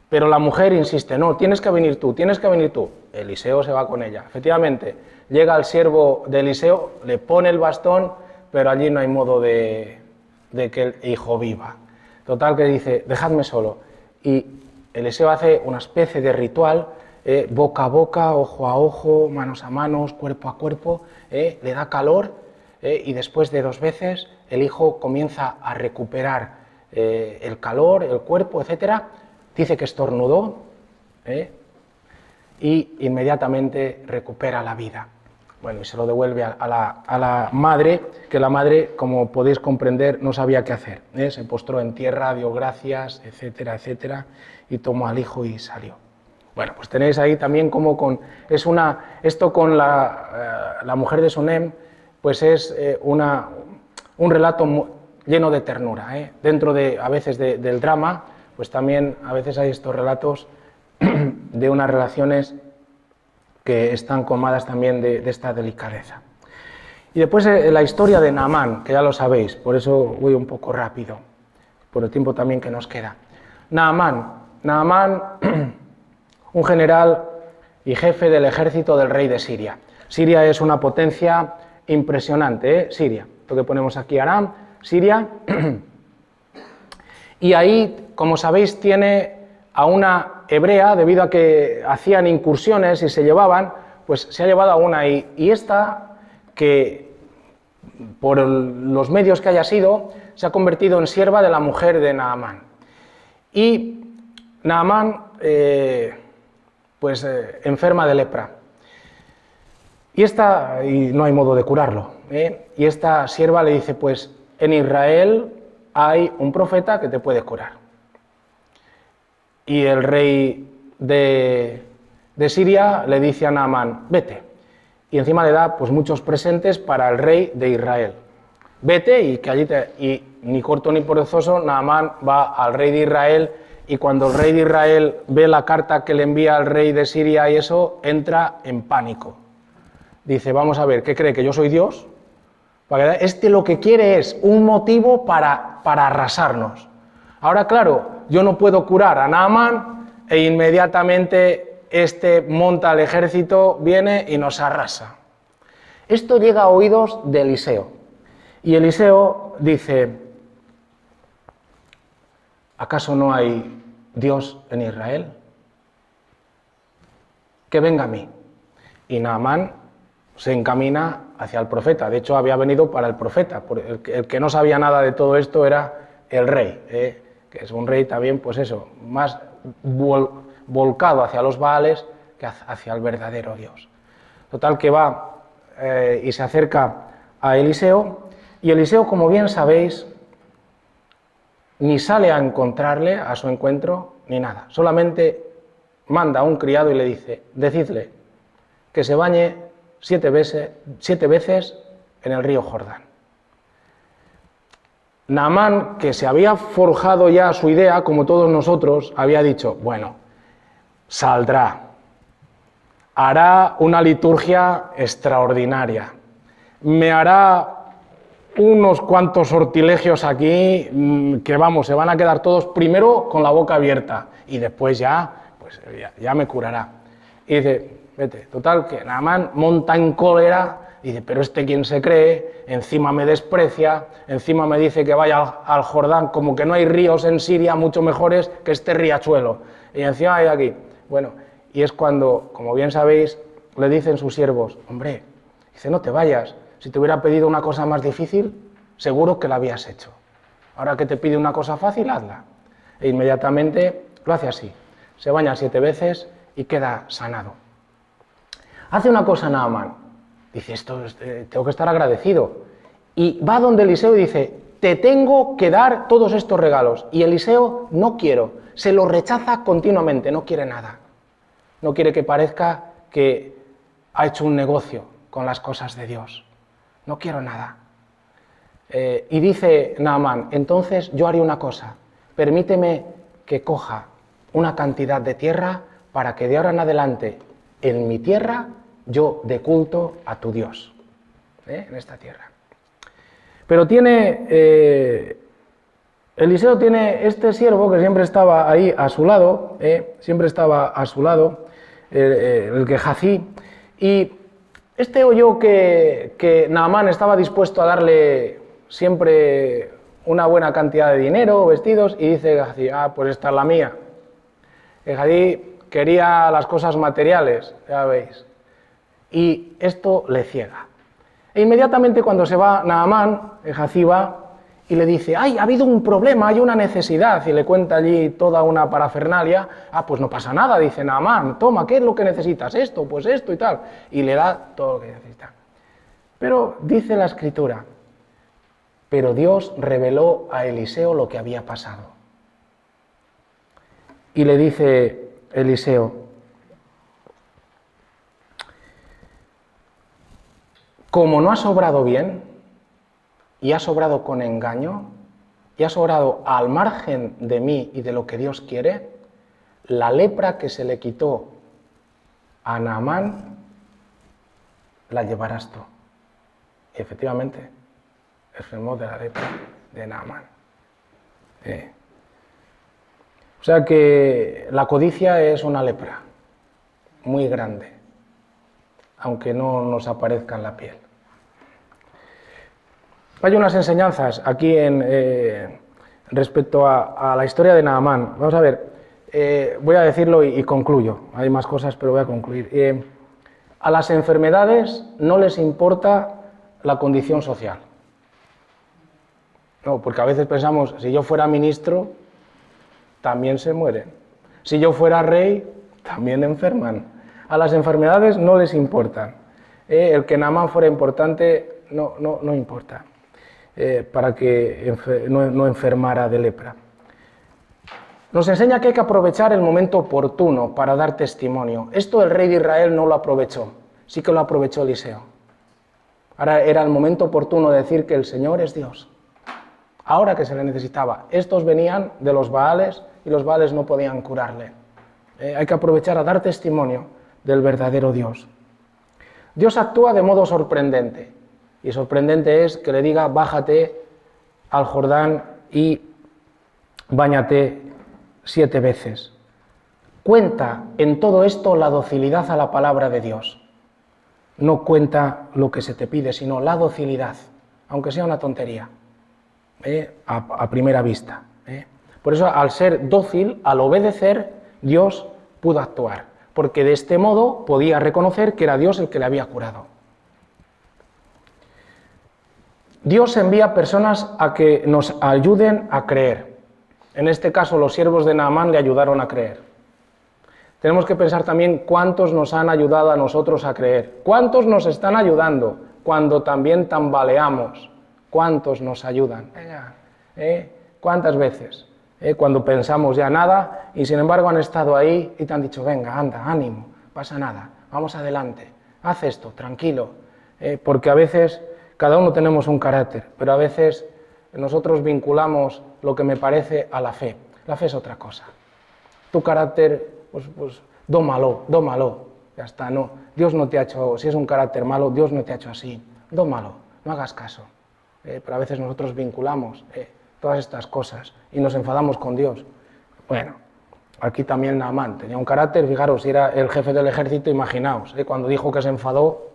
Pero la mujer insiste, no, tienes que venir tú, tienes que venir tú. Eliseo se va con ella. Efectivamente, llega el siervo de Eliseo, le pone el bastón, pero allí no hay modo de que el hijo viva. Total que dice, dejadme solo. Y Eliseo hace una especie de ritual, boca a boca, ojo a ojo, manos a manos, cuerpo a cuerpo, le da calor, y después de 2 veces el hijo comienza a recuperar el calor, el cuerpo, etc. Dice que estornudó y inmediatamente recupera la vida. Bueno, y se lo devuelve a la madre, que la madre, como podéis comprender, no sabía qué hacer. Se postró en tierra, dio gracias, etcétera, etcétera, y tomó al hijo y salió. Bueno, pues tenéis ahí también como esto con la mujer de Sunem, pues es un relato lleno de ternura. Dentro a veces del drama, pues también a veces hay estos relatos de unas relaciones que están colmadas también de esta delicadeza. Y después la historia de Naamán, que ya lo sabéis, por eso voy un poco rápido, por el tiempo también que nos queda. Naamán, un general y jefe del ejército del rey de Siria. Siria es una potencia impresionante, Siria. Lo que ponemos aquí, Aram, Siria. Y ahí, como sabéis, tiene a una hebrea, debido a que hacían incursiones y se llevaban, pues se ha llevado a una y esta, que por los medios que haya sido, se ha convertido en sierva de la mujer de Naamán. Y Naamán, enferma de lepra. Y no hay modo de curarlo. Y esta sierva le dice, pues en Israel hay un profeta que te puede curar. Y el rey de Siria le dice a Naamán, vete. Y encima le da pues muchos presentes para el rey de Israel. Vete y que allí y ni corto ni perezoso, Naamán va al rey de Israel, y cuando el rey de Israel ve la carta que le envía al rey de Siria y eso, entra en pánico. Dice, vamos a ver, ¿qué cree? ¿Que yo soy Dios? Este lo que quiere es un motivo para arrasarnos. Ahora, claro, yo no puedo curar a Naamán e inmediatamente monta el ejército, viene y nos arrasa. Esto llega a oídos de Eliseo. Y Eliseo dice, ¿acaso no hay Dios en Israel? Que venga a mí. Y Naamán se encamina hacia el profeta. De hecho, había venido para el profeta. El que no sabía nada de todo esto era el rey, que es un rey también, pues eso, más volcado hacia los Baales que hacia el verdadero Dios. Total que va y se acerca a Eliseo, y Eliseo, como bien sabéis, ni sale a encontrarle, a su encuentro, ni nada. Solamente manda a un criado y le dice, decidle que se bañe 7 veces en el río Jordán. Naamán, que se había forjado ya su idea, como todos nosotros, había dicho, bueno, saldrá, hará una liturgia extraordinaria, me hará unos cuantos sortilegios aquí que vamos, se van a quedar todos primero con la boca abierta y después ya me curará. Y dice, vete, total que Naamán monta en cólera. Dice, pero ¿quién se cree? Encima me desprecia, encima me dice que vaya al Jordán, como que no hay ríos en Siria mucho mejores que este riachuelo. Y encima hay aquí. Bueno, y es cuando, como bien sabéis, le dicen sus siervos, hombre, dice, no te vayas, si te hubiera pedido una cosa más difícil, seguro que la habías hecho. Ahora que te pide una cosa fácil, hazla. E inmediatamente lo hace así, se baña 7 veces y queda sanado. Hace una cosa Naamán. Dice, tengo que estar agradecido. Y va donde Eliseo y dice, te tengo que dar todos estos regalos. Y Eliseo, no quiero, se lo rechaza continuamente, no quiere nada. No quiere que parezca que ha hecho un negocio. con las cosas de Dios. No quiero nada. Y dice Naamán, entonces yo haré una cosa, permíteme que coja una cantidad de tierra para que de ahora en adelante en mi tierra yo dé culto a tu Dios, en esta tierra. Pero Eliseo tiene este siervo que siempre estaba ahí a su lado, el Gehazi, y este oyó que Naamán estaba dispuesto a darle siempre una buena cantidad de dinero, vestidos, y dice Gehazi, pues esta es la mía. Gehazi quería las cosas materiales, ya veis, y esto le ciega. E inmediatamente cuando se va Naamán, Gehazi va y le dice, ¡ay, ha habido un problema, hay una necesidad! Y le cuenta allí toda una parafernalia. Pues no pasa nada, dice Naamán, toma, ¿qué es lo que necesitas? Esto, pues esto y tal. Y le da todo lo que necesita. Pero dice la Escritura, pero Dios reveló a Eliseo lo que había pasado. Y le dice Eliseo, como no has obrado bien, y has obrado con engaño, y has obrado al margen de mí y de lo que Dios quiere, la lepra que se le quitó a Naamán, la llevarás tú. Y efectivamente, enfermó de la lepra de Naamán. O sea que la codicia es una lepra muy grande, aunque no nos aparezca en la piel. Hay unas enseñanzas aquí respecto a la historia de Naamán. Vamos a ver, voy a decirlo y concluyo. Hay más cosas, pero voy a concluir. A las enfermedades no les importa la condición social. No, porque a veces pensamos, si yo fuera ministro, también se mueren. Si yo fuera rey, también enferman. A las enfermedades no les importan. El que Naamán fuera importante no importa. Para que no enfermara de lepra. Nos enseña que hay que aprovechar el momento oportuno para dar testimonio. Esto el rey de Israel no lo aprovechó, sí que lo aprovechó Eliseo. Ahora era el momento oportuno de decir que el Señor es Dios. Ahora que se le necesitaba. Estos venían de los Baales y los Baales no podían curarle. Hay que aprovechar a dar testimonio del verdadero Dios. Dios actúa de modo sorprendente. Y sorprendente es que le diga, bájate al Jordán y báñate 7 veces. Cuenta en todo esto la docilidad a la palabra de Dios. No cuenta lo que se te pide, sino la docilidad, aunque sea una tontería, a primera vista. Por eso, al ser dócil, al obedecer, Dios pudo actuar, porque de este modo podía reconocer que era Dios el que le había curado. Dios envía personas a que nos ayuden a creer. En este caso, los siervos de Naamán le ayudaron a creer. Tenemos que pensar también cuántos nos han ayudado a nosotros a creer. ¿Cuántos nos están ayudando cuando también tambaleamos? ¿Cuántos nos ayudan? ¿Cuántas veces? Cuando pensamos ya nada y sin embargo han estado ahí y te han dicho, venga, anda, ánimo, pasa nada, vamos adelante, haz esto, tranquilo. Porque a veces... Cada uno tenemos un carácter, pero a veces nosotros vinculamos lo que me parece a la fe. La fe es otra cosa. Tu carácter, pues dómalo, ya está, no. Dios no te ha hecho, si es un carácter malo, Dios no te ha hecho así. Dómalo, no hagas caso. Pero a veces nosotros vinculamos todas estas cosas y nos enfadamos con Dios. Bueno, aquí también Naamán tenía un carácter, fijaros, si era el jefe del ejército, imaginaos, cuando dijo que se enfadó,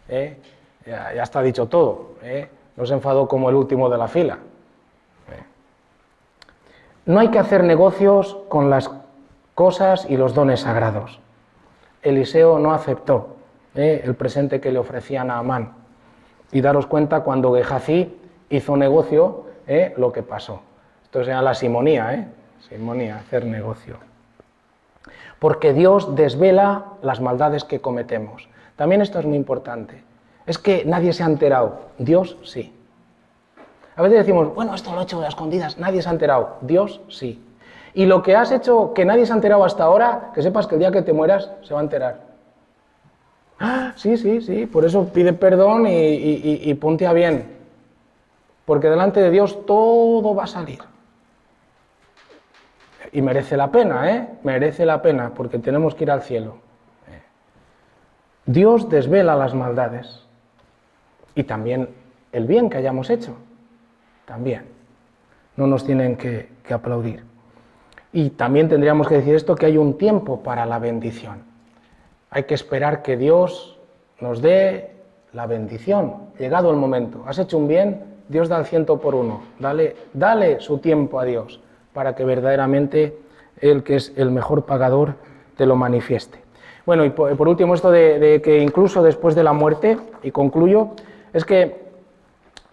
ya está dicho todo, no se enfadó como el último de la fila. No hay que hacer negocios con las cosas y los dones sagrados. Eliseo no aceptó el presente que le ofrecía Naamán. Y daros cuenta cuando Gehazi hizo negocio, lo que pasó. Esto se llama la simonía, simonía, hacer negocio. Porque Dios desvela las maldades que cometemos. También esto es muy importante. Es que nadie se ha enterado. Dios sí. A veces decimos, bueno, esto lo he hecho a escondidas, nadie se ha enterado. Dios sí. Y lo que has hecho que nadie se ha enterado hasta ahora, que sepas que el día que te mueras se va a enterar. Ah, sí, sí, sí, por eso pide perdón y ponte a bien, porque delante de Dios todo va a salir. Y merece la pena, ¿eh? Merece la pena, porque tenemos que ir al cielo. Dios desvela las maldades y también el bien que hayamos hecho, también. No nos tienen que aplaudir. Y también tendríamos que decir esto, que hay un tiempo para la bendición. Hay que esperar que Dios nos dé la bendición. Llegado el momento, has hecho un bien, Dios da el 100 por 1. Dale su tiempo a Dios para que verdaderamente Él, que es el mejor pagador, te lo manifieste. Bueno, y por último esto de que incluso después de la muerte, y concluyo, es que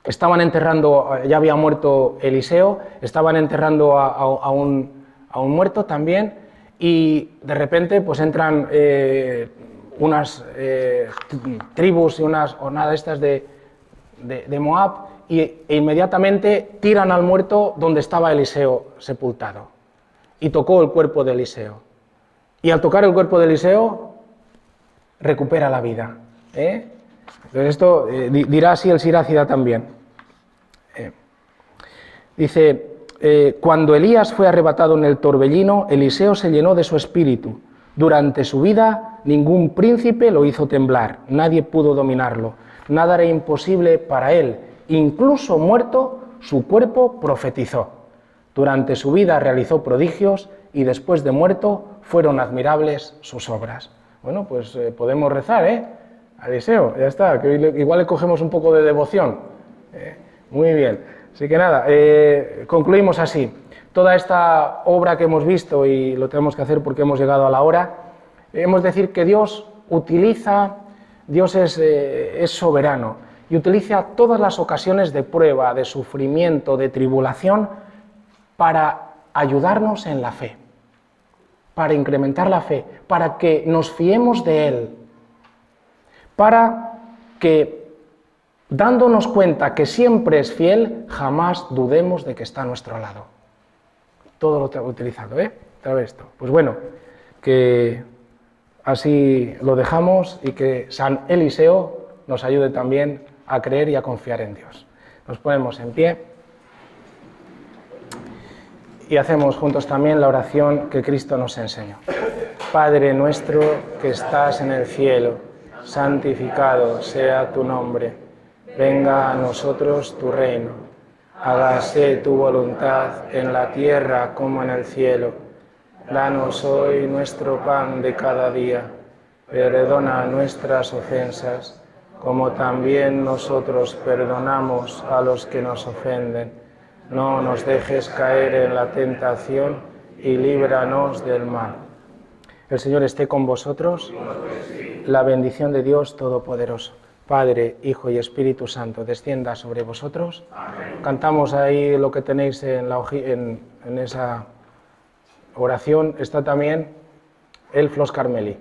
estaban enterrando, ya había muerto Eliseo, estaban enterrando a un muerto también, y de repente pues entran unas tribus y unas jornadas estas de Moab, e inmediatamente tiran al muerto donde estaba Eliseo sepultado, y tocó el cuerpo de Eliseo. Y al tocar el cuerpo de Eliseo, recupera la vida. Entonces esto dirá así el Sirácida también. Dice, cuando Elías fue arrebatado en el torbellino, Eliseo se llenó de su espíritu. Durante su vida ningún príncipe lo hizo temblar, nadie pudo dominarlo, nada era imposible para él. Incluso muerto, su cuerpo profetizó. Durante su vida realizó prodigios y después de muerto fueron admirables sus obras. Bueno, pues podemos rezar, a Eliseo, ya está, que igual le cogemos un poco de devoción. Muy bien, así que nada, concluimos así. Toda esta obra que hemos visto, y lo tenemos que hacer porque hemos llegado a la hora, hemos de decir que Dios utiliza, Dios es soberano, y utiliza todas las ocasiones de prueba, de sufrimiento, de tribulación, para ayudarnos en la fe, para incrementar la fe, para que nos fiemos de Él, para que, dándonos cuenta que siempre es fiel, jamás dudemos de que está a nuestro lado. Todo lo tengo utilizado, Otra vez esto. Pues bueno, que así lo dejamos y que San Eliseo nos ayude también a creer y a confiar en Dios. Nos ponemos en pie y hacemos juntos también la oración que Cristo nos enseñó. Padre nuestro que estás en el cielo, santificado sea tu nombre. Venga a nosotros tu reino. Hágase tu voluntad en la tierra como en el cielo. Danos hoy nuestro pan de cada día. Perdona nuestras ofensas, como también nosotros perdonamos a los que nos ofenden. No nos dejes caer en la tentación y líbranos del mal. El Señor esté con vosotros. La bendición de Dios Todopoderoso, Padre, Hijo y Espíritu Santo, descienda sobre vosotros. Amén. Cantamos ahí lo que tenéis en esa oración. Está también el Flos Carmeli.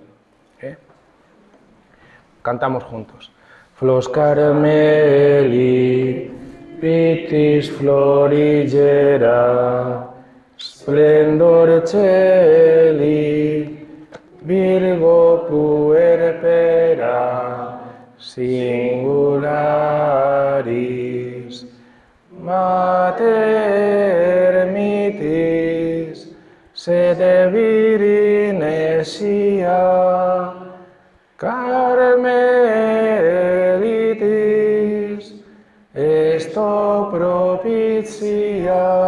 Cantamos juntos. Flos Carmeli, pitis florigera, splendor celi, Virgo puerpera, singularis, mater mitis, sede virinesia, carmelitis, esto propitia,